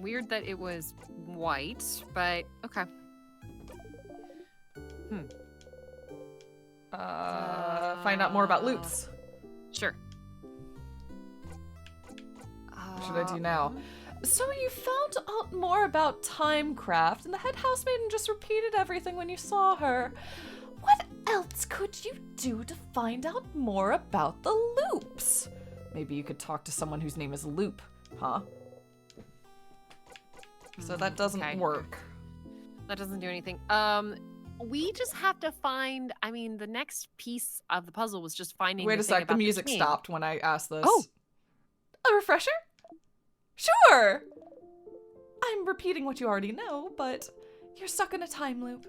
Weird that it was white, but okay. Find out more about loops. Sure. What should I do now? So you found out more about Timecraft, and the head housemaiden just repeated everything when you saw her. What else could you do to find out more about the loops? Maybe you could talk to someone whose name is Loop, huh? So that doesn't Okay. work. That doesn't do anything. We just have to find. I mean, the next piece of the puzzle was just finding. Wait the a thing sec, the about music king. stopped when I asked this. Oh. A refresher? Sure! I'm repeating what you already know, but you're stuck in a time loop.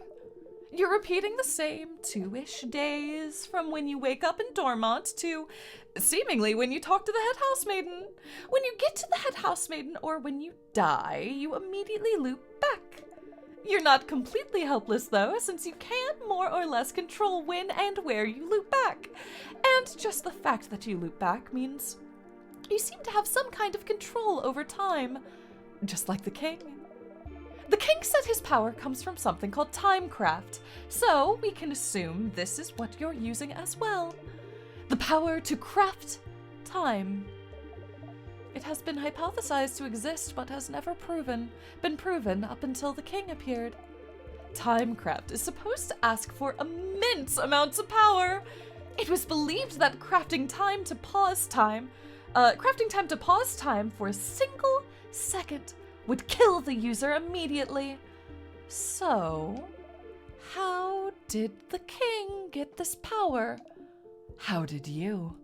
You're repeating the same 2-ish days from when you wake up in Dormont to seemingly when you talk to the head housemaiden. When you get to the head housemaiden or when you die, you immediately loop back. You're not completely helpless though, since you can more or less control when and where you loop back. And just the fact that you loop back means you seem to have some kind of control over time, just like the king. The king said his power comes from something called Timecraft, so we can assume this is what you're using as well. The power to craft time. It has been hypothesized to exist, but has never been proven up until the king appeared. Timecraft is supposed to ask for immense amounts of power. It was believed that crafting time to pause time for a single second would kill the user immediately. So, how did the king get this power? How did you?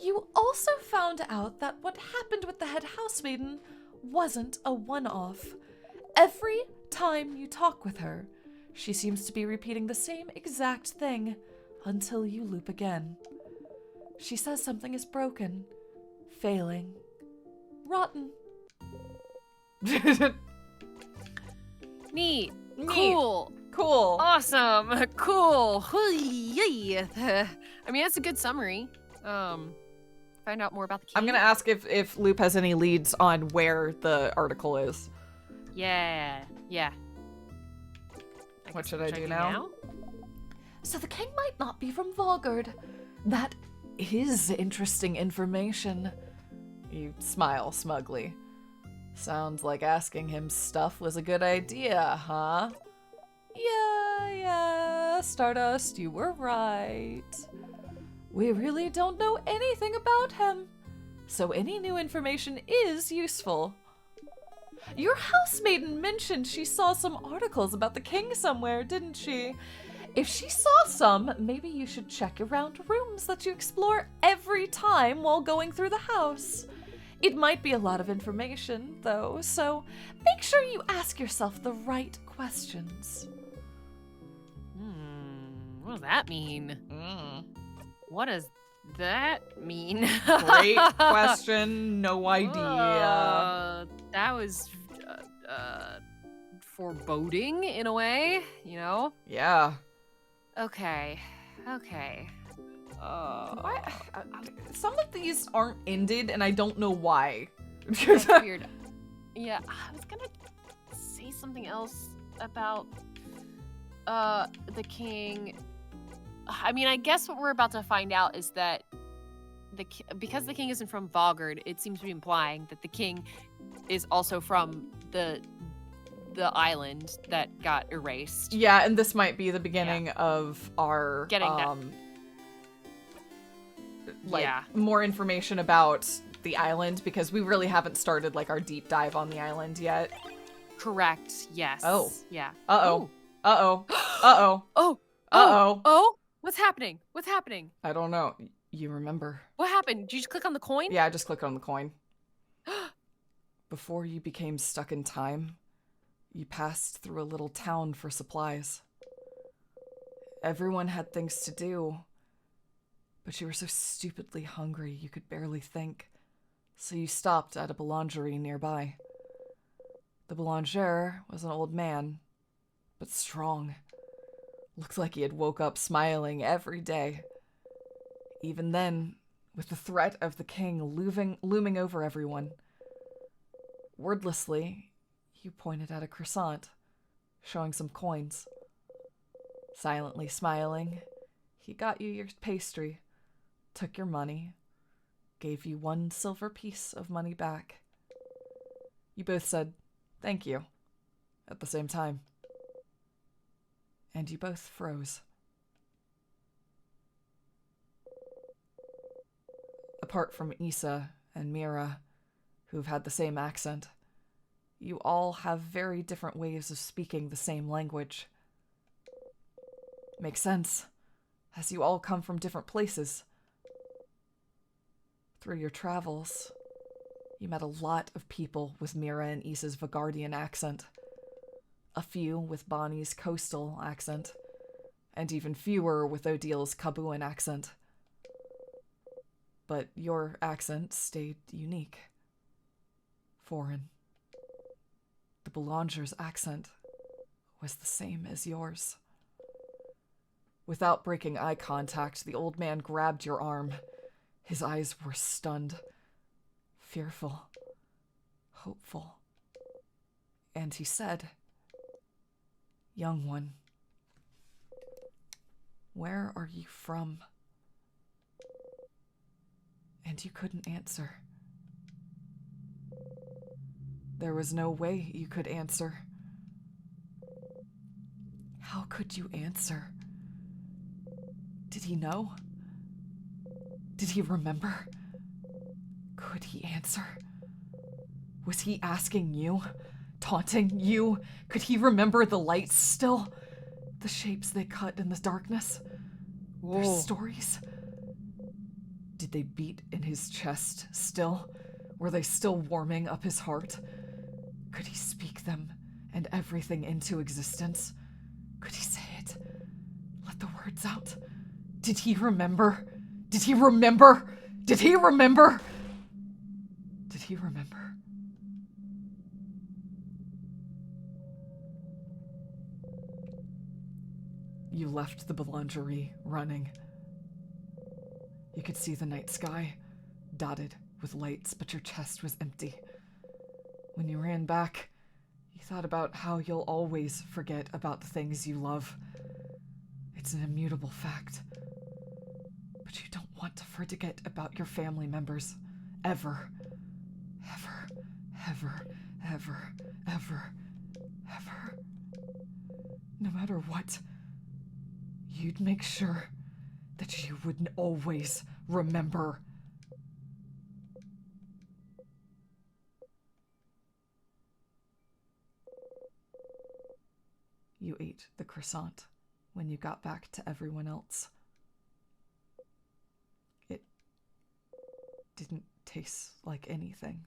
You also found out that what happened with the head housemaiden wasn't a one-off. Every time you talk with her, she seems to be repeating the same exact thing until you loop again. She says something is broken, failing, rotten. Neat. Neat. Cool. Cool. Awesome. Cool. I mean, that's a good summary. Find out more about the king. I'm gonna ask if Loop has any leads on where the article is. Yeah. What should I do now? So the king might not be from Volgard. That is interesting information. You smile smugly. Sounds like asking him stuff was a good idea, huh? Yeah, Stardust, you were right. We really don't know anything about him, so any new information is useful. Your housemaiden mentioned she saw some articles about the king somewhere, didn't she? If she saw some, maybe you should check around rooms that you explore every time while going through the house. It might be a lot of information, though, so make sure you ask yourself the right questions. What does that mean? What does that mean? Great question. No idea. That was foreboding in a way, you know? Yeah. Okay. Some of these aren't ended, and I don't know why. That's weird. Yeah, I was gonna say something else about the king. I mean, I guess what we're about to find out is that because the king isn't from Volgard, it seems to be implying that the king is also from the island that got erased. Yeah, and this might be the beginning of our Getting that. More information about the island, because we really haven't started like our deep dive on the island yet. Correct. Yes. Oh. Yeah. Uh-oh. Ooh. Uh-oh. Uh-oh. Oh. Uh-oh. Oh. What's happening? I don't know. You remember. What happened? Did you just click on the coin? Yeah, I just clicked on the coin. Before you became stuck in time, you passed through a little town for supplies. Everyone had things to do, but you were so stupidly hungry you could barely think, so you stopped at a boulangerie nearby. The boulanger was an old man, but strong. Looked like he had woke up smiling every day. Even then, with the threat of the king looming over everyone. Wordlessly, you pointed at a croissant, showing some coins. Silently smiling, he got you your pastry, took your money, gave you 1 silver piece of money back. You both said, "Thank you," at the same time. And you both froze. Apart from Issa and Mira, who've had the same accent, you all have very different ways of speaking the same language. Makes sense, as you all come from different places. Through your travels, you met a lot of people with Mira and Issa's Vagardian accent, a few with Bonnie's coastal accent, and even fewer with Odil's Kabuan accent. But your accent stayed unique. Foreign. The Boulanger's accent was the same as yours. Without breaking eye contact, the old man grabbed your arm. His eyes were stunned, fearful, hopeful. And he said, "Young one, where are you from?" And you couldn't answer. There was no way you could answer. How could you answer? Did he know? Did he remember? Could he answer? Was he asking you? Taunting you? Could he remember the lights still? The shapes they cut in the darkness? Their stories? Did they beat in his chest still? Were they still warming up his heart? Could he speak them and everything into existence? Could he say it? Let the words out. Did he remember? Did he remember? Did he remember? Did he remember? you left the boulangerie running. You could see the night sky, dotted with lights, but your chest was empty. When you ran back, you thought about how you'll always forget about the things you love. It's an immutable fact. But you don't want to forget about your family members. Ever. Ever. Ever. Ever. Ever. Ever. No matter what, you'd make sure that you would always remember. You ate the croissant when you got back to everyone else. It didn't taste like anything.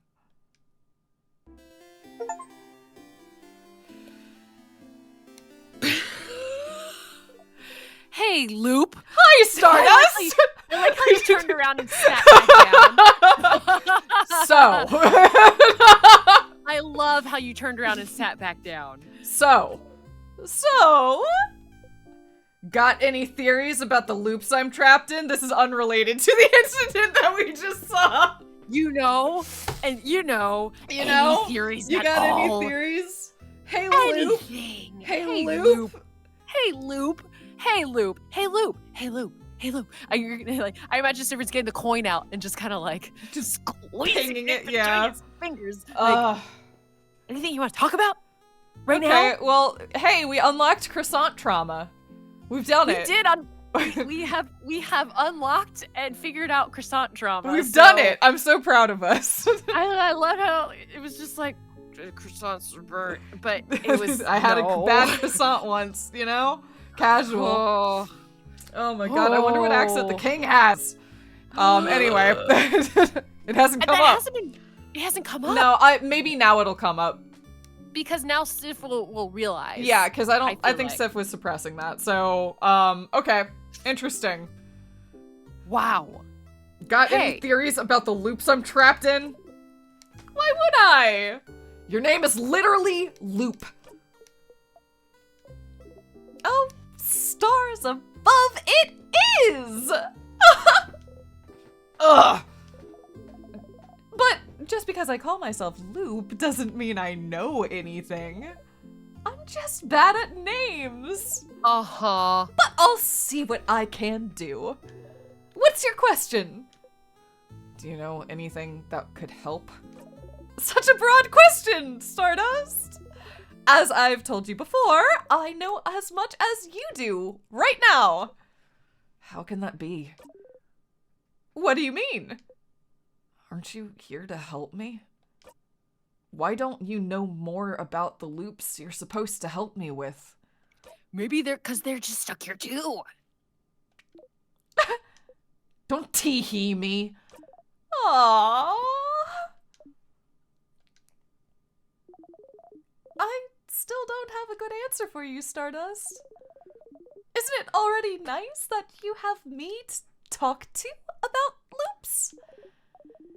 Hey, Loop. Hi, Stardust! I like how you turned around and sat back down. So. I love how you turned around and sat back down. So. Got any theories about the loops I'm trapped in? This is unrelated to the incident that we just saw. You know, any theories You at got all? any theories? Hey, Loop. Anything. Hey, Loop. Hey, Loop. Hey, Loop. Hey, Loop. Hey, Loop. Hey, Loop. I imagine Sivern's getting the coin out and just kind of like just squeezing it between his fingers. Anything you want to talk about right now? Okay, well, hey, we unlocked croissant trauma. We've done it. We have unlocked and figured out croissant trauma. We've done it. I'm so proud of us. I love how it was just like croissants are burnt, but it was. I had a bad croissant once, casual. Oh my god! I wonder what accent the king has. Anyway, it hasn't come up. It hasn't come up. No, maybe now it'll come up. Because now Sif will realize. Yeah, because I think like. Sif was suppressing that. So, okay. Interesting. Wow. Got any theories about the loops I'm trapped in? Why would I? Your name is literally Loop. Oh, stars above, it is! Ugh. But just because I call myself Loop doesn't mean I know anything. I'm just bad at names. Uh-huh. But I'll see what I can do. What's your question? Do you know anything that could help? Such a broad question, Stardust. As I've told you before, I know as much as you do right now. How can that be? What do you mean? Aren't you here to help me? Why don't you know more about the loops you're supposed to help me with? Maybe because they're just stuck here too. Don't tee-hee me. Aww. I still don't have a good answer for you, Stardust. Isn't it already nice that you have me to talk to about loops?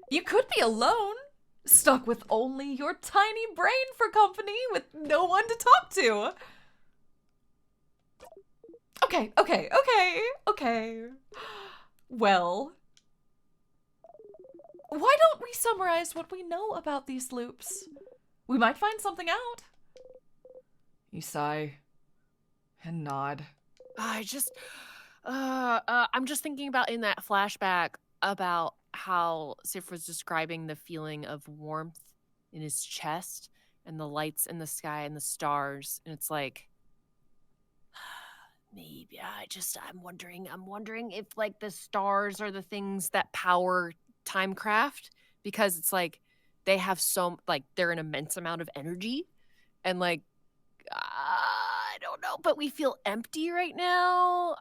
You could be alone, stuck with only your tiny brain for company with no one to talk to. Okay. Well, why don't we summarize what we know about these loops? We might find something out. You sigh and nod. I'm just thinking about in that flashback about how Sif was describing the feeling of warmth in his chest and the lights in the sky and the stars, and it's like maybe I'm wondering if like the stars are the things that power Timecraft, because it's like they have they're an immense amount of energy, and like I don't know, but we feel empty right now.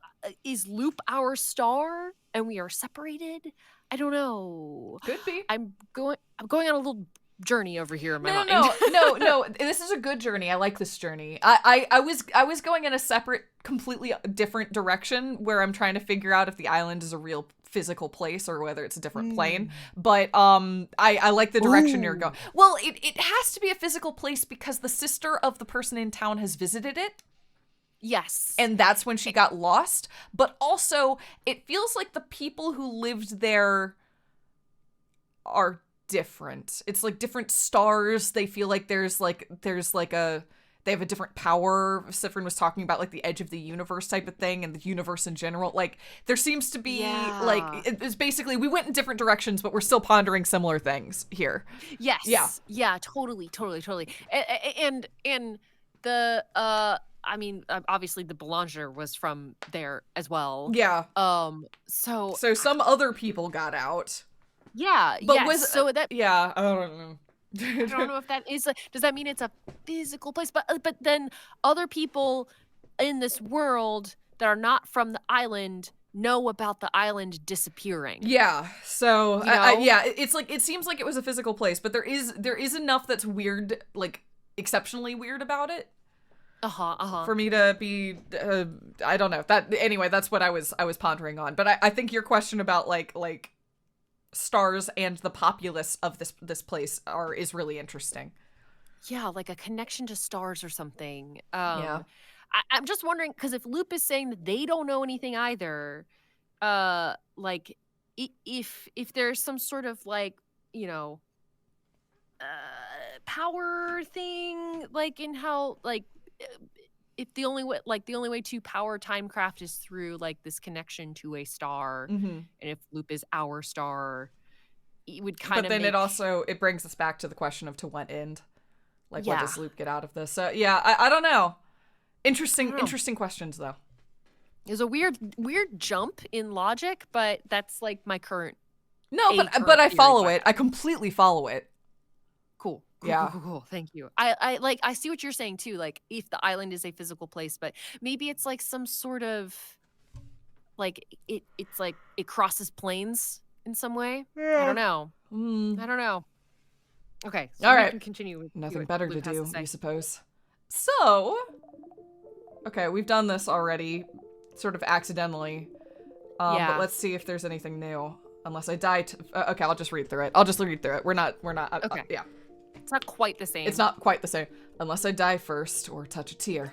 Is Loop our star and we are separated? I don't know. Could be. I'm going on a little journey over here in my mind. No. This is a good journey. I like this journey. I was going in a separate, completely different direction where I'm trying to figure out if the island is a real physical place or whether it's a different plane. But I like the direction you're going. Well, it has to be a physical place because the sister of the person in town has visited it. Yes. And that's when she got lost. But also, it feels like the people who lived there are different. It's like different stars. They feel like there's like they have a different power. Sifrin was talking about like the edge of the universe type of thing, and the universe in general. Like there seems to be like it's basically we went in different directions, but we're still pondering similar things here. Yes. Yeah. Yeah, totally. And the I mean, obviously the Belanger was from there as well. Yeah. So some other people got out. yeah, But yes. So that yeah, I don't know. I don't know if that is does that mean it's a physical place? But then other people in this world that are not from the island know about the island disappearing. Yeah. So You know? yeah, it's like it seems like it was a physical place, but there is enough that's weird, like exceptionally weird about it. For me to be, I don't know. That anyway, that's what I was pondering on. But I think your question about like stars and the populace of this place is really interesting. Yeah, like a connection to stars or something. Yeah. I'm just wondering because if Loop is saying that they don't know anything either, like if there's some sort of like power thing, like in how like if the only way to power Timecraft is through like this connection to a star, and if Loop is our star, it would kind of. But then it brings us back to the question of to what end, like what does Loop get out of this? So yeah, I don't know. Interesting questions though. There's a weird jump in logic, but that's like my current. No, but I follow it. I completely follow it. Cool. Yeah. Cool. Thank you. I see what you're saying too. Like if the island is a physical place, but maybe it's like some sort of like it's like it crosses planes in some way. Yeah. I don't know. I don't know. Okay. So all we right. can continue with Nothing what better Luke to has do, say. I suppose. So, okay, we've done this already, sort of accidentally. But let's see if there's anything new. Unless I die. Okay, I'll just read through it. We're not. Okay. Yeah. It's not quite the same. It's not quite the same. Unless I die first or touch a tear.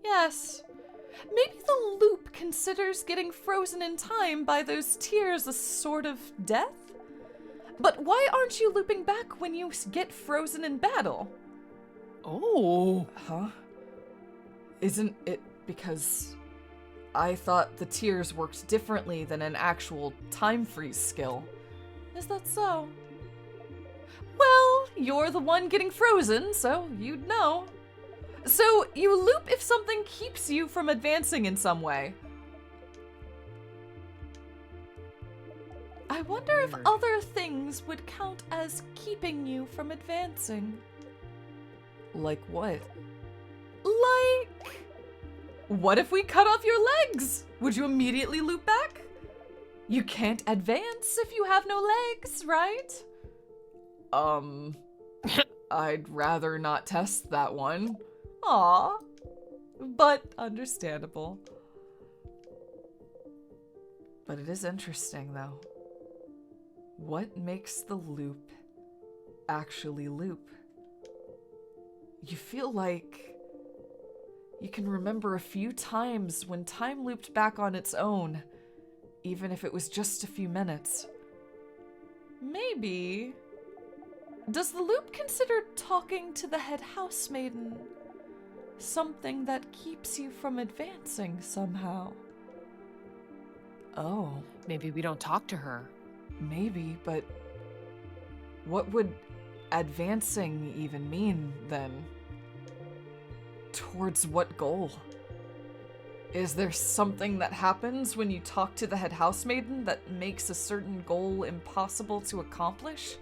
Yes. Maybe the Loop considers getting frozen in time by those tears a sort of death? But why aren't you looping back when you get frozen in battle? Oh. Huh? Isn't it because I thought the tears worked differently than an actual time freeze skill? Is that so? Well, you're the one getting frozen, so you'd know. So, you loop if something keeps you from advancing in some way. I wonder if other things would count as keeping you from advancing. Like what? Like... what if we cut off your legs? Would you immediately loop back? You can't advance if you have no legs, right? I'd rather not test that one. Aw. But understandable. But it is interesting, though. What makes the loop actually loop? You feel like you can remember a few times when time looped back on its own, even if it was just a few minutes. Maybe... does the loop consider talking to the head housemaiden something that keeps you from advancing somehow? Oh. Maybe we don't talk to her. Maybe, but what would advancing even mean, then? Towards what goal? Is there something that happens when you talk to the head housemaiden that makes a certain goal impossible to accomplish?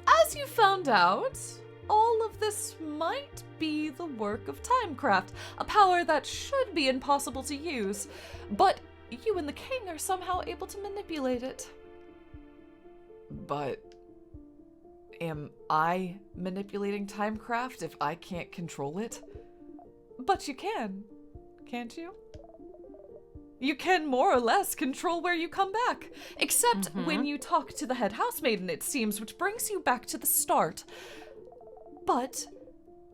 As you found out, all of this might be the work of Timecraft, a power that should be impossible to use, but you and the king are somehow able to manipulate it. But am I manipulating Timecraft if I can't control it? But you can, can't you? You can more or less control where you come back, except when you talk to the head housemaiden, it seems, which brings you back to the start. But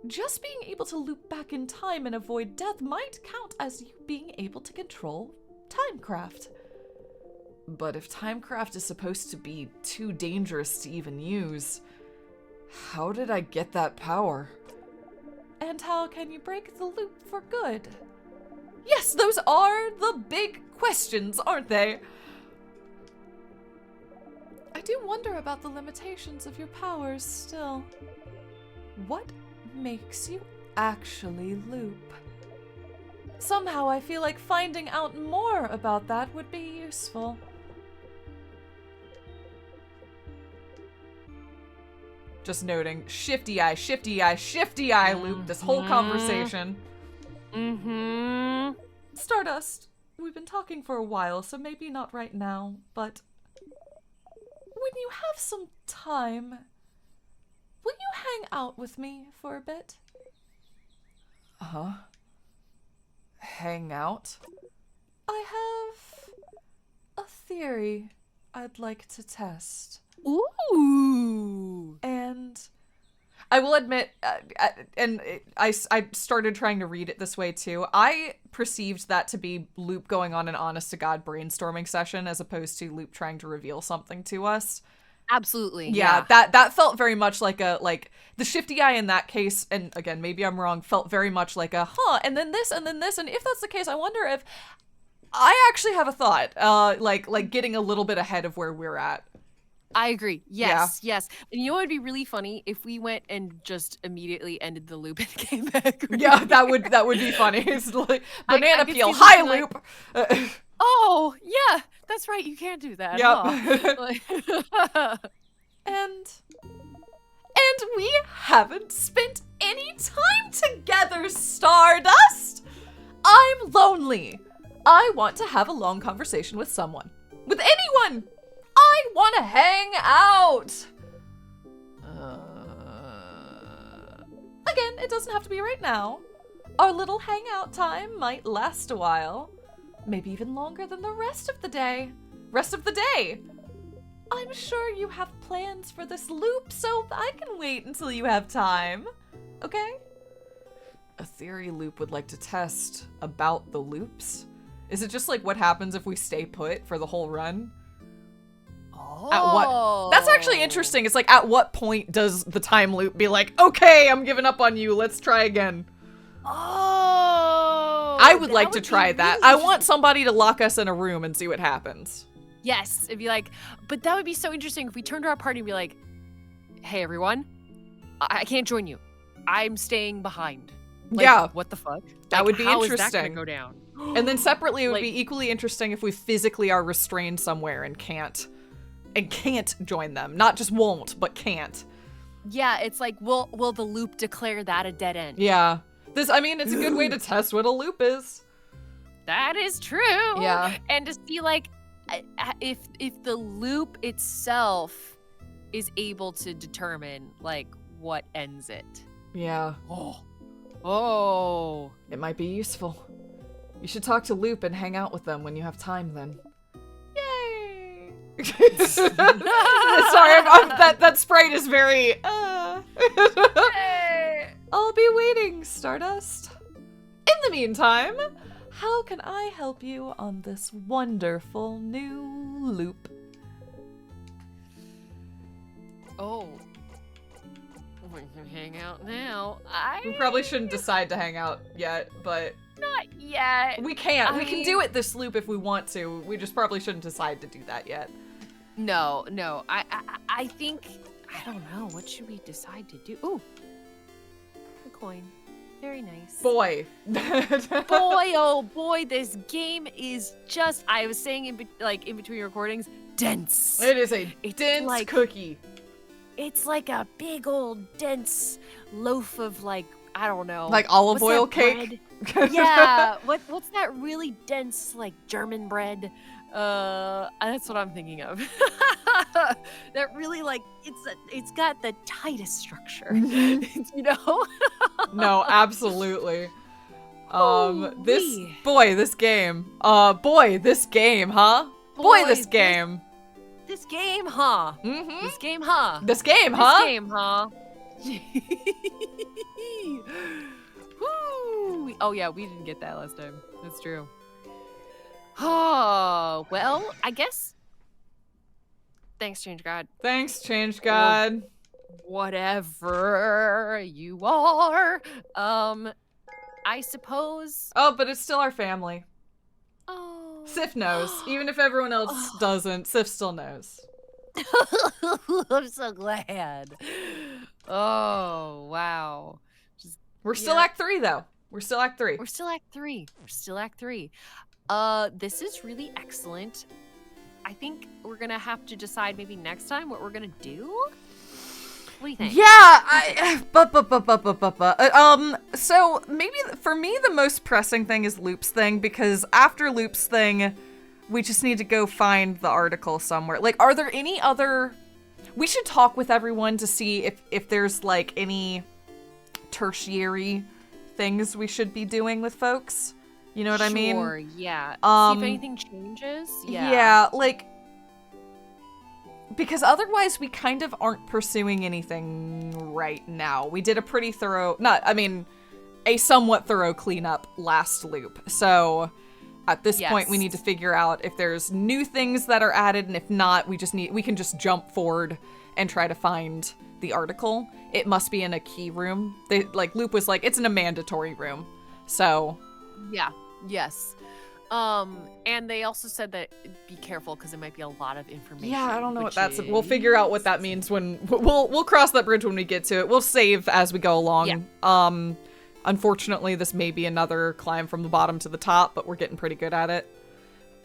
just being able to loop back in time and avoid death might count as you being able to control timecraft. But if timecraft is supposed to be too dangerous to even use, how did I get that power? And how can you break the loop for good? Yes, those are the big questions, aren't they? I do wonder about the limitations of your powers still. What makes you actually loop? Somehow I feel like finding out more about that would be useful. Just noting, shifty eye loop this whole conversation. Stardust, we've been talking for a while, so maybe not right now, but when you have some time, will you hang out with me for a bit? Hang out? I have a theory I'd like to test. Ooh. And I will admit, I started trying to read it this way too. I perceived that to be Loop going on an honest-to-God brainstorming session as opposed to Loop trying to reveal something to us. Absolutely. Yeah, that felt very much like the shifty eye in that case, and again, maybe I'm wrong, felt very much like and then this, and if that's the case, I wonder if I actually have a thought, like getting a little bit ahead of where we're at. I agree. Yes, yes. And you know what would be really funny if we went and just immediately ended the loop and came back. Yeah, that would be funny. It's like banana I could peel, see hi something Loop. Oh, yeah, that's right. You can't do that. Yep. Huh? And we haven't spent any time together, Stardust. I'm lonely. I want to have a long conversation with someone. With anyone. I want to hang out. Again, it doesn't have to be right now. Our little hangout time might last a while. Maybe even longer than the rest of the day. I'm sure you have plans for this loop, so I can wait until you have time. Okay? A theory Loop would like to test about the loops. Is it just like what happens if we stay put for the whole run? At what? That's actually interesting. It's like, at what point does the time loop be like, okay, I'm giving up on you, let's try again? Oh, I would like to try that. I want somebody to lock us in a room and see what happens. Yes, it'd be like, but that would be so interesting if we turned to our party and be like, hey, everyone, I can't join you. I'm staying behind. Like, yeah. What the fuck? That would be how interesting. Is that gonna go down? And then separately, it would Like- be equally interesting if we physically are restrained somewhere and can't join them. Not just won't, but can't. Yeah, it's like, will the loop declare that a dead end? Yeah. It's a good way to test what a loop is. That is true. Yeah. And to see, like, if the loop itself is able to determine, like, what ends it. Yeah. Oh. It might be useful. You should talk to Loop and hang out with them when you have time then. Yay! Sorry, that sprite is very, Hey. I'll be waiting, Stardust. In the meantime, how can I help you on this wonderful new loop? Oh. We can hang out now. We probably shouldn't decide to hang out yet, but Not yet. we can't. We can I- do it this loop if we want to. We just probably shouldn't decide to do that yet. No. I think, I don't know. What should we decide to do? Ooh. A coin. Very nice. Boy. Boy, oh boy, this game is just, I was saying in between recordings, dense. It is a It's dense like- cookie. It's like a big old dense loaf of, like, I don't know. Like olive What's oil that cake. bread? Yeah. What's that really dense, like, German bread? That's what I'm thinking of. That really, like, it's got the tightest structure. Mhm. You know? No, absolutely. This Ooh-wee. this game, huh? Boy, this game. This game, huh? Mm-hmm. This game, huh? This game, This huh? game, huh? Woo! Oh yeah, we didn't get that last time. That's true. Oh, well, I guess. Thanks, Change God. Thanks, Change God. Whatever you are. I suppose. Oh, but it's still our family. Oh. Sif knows. Even if everyone else doesn't, Sif still knows. I'm so glad. Oh, wow. We're still Yeah. Act 3, though. We're still Act 3. We're still Act 3. We're still Act 3. This is really excellent. I think we're gonna have to decide maybe next time what we're gonna do. What do you think? Yeah, so maybe for me the most pressing thing is Loop's thing, because after Loop's thing, we just need to go find the article somewhere. Like, are there any other... We should talk with everyone to see if there's, like, any tertiary things we should be doing with folks. You know what I mean? Sure, yeah. See if anything changes. Yeah, like... Because otherwise we kind of aren't pursuing anything right now. We did a pretty thorough... a somewhat thorough cleanup last loop. So... At this point, we need to figure out if there's new things that are added, and if not, we can just jump forward and try to find the article. It must be in a key room. Loop was like, it's in a mandatory room. So. Yeah. Yes. And they also said that be careful because it might be a lot of information. Yeah, I don't know what that's. We'll figure out what that means when we'll cross that bridge when we get to it. We'll save as we go along. Yeah. Unfortunately, this may be another climb from the bottom to the top, but we're getting pretty good at it.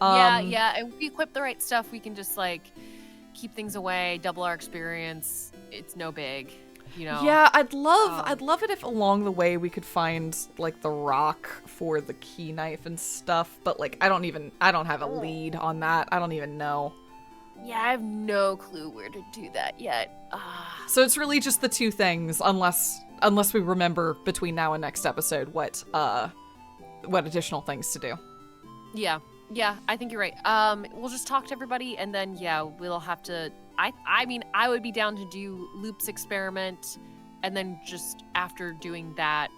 Yeah, and if we equip the right stuff, we can just, like, keep things away, double our experience. It's no big, you know? Yeah, I'd love it if along the way we could find, like, the rock for the key knife and stuff, but, like, I don't have a lead on that. I don't even know. Yeah, I have no clue where to do that yet. So it's really just the two things, unless we remember between now and next episode what additional things to do. Yeah, I think you're right. We'll just talk to everybody, and then we'll have to. I would be down to do Loop's experiment, and then just after doing that,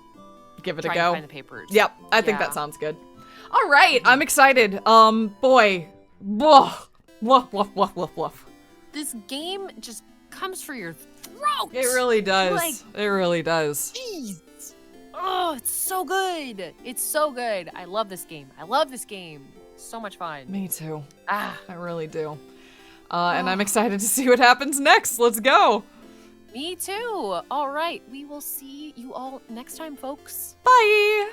give it a try go. And find the papers. Yep, I think that sounds good. All right, I'm excited. Boy, woof, woof, woof, woof, woof. This game just comes for your throat. It really does. Like, it really does. Jeez. Oh, it's so good. It's so good. I love this game. So much fun. Me too. I really do. And I'm excited to see what happens next. Let's go. Me too. All right. We will see you all next time, folks. Bye.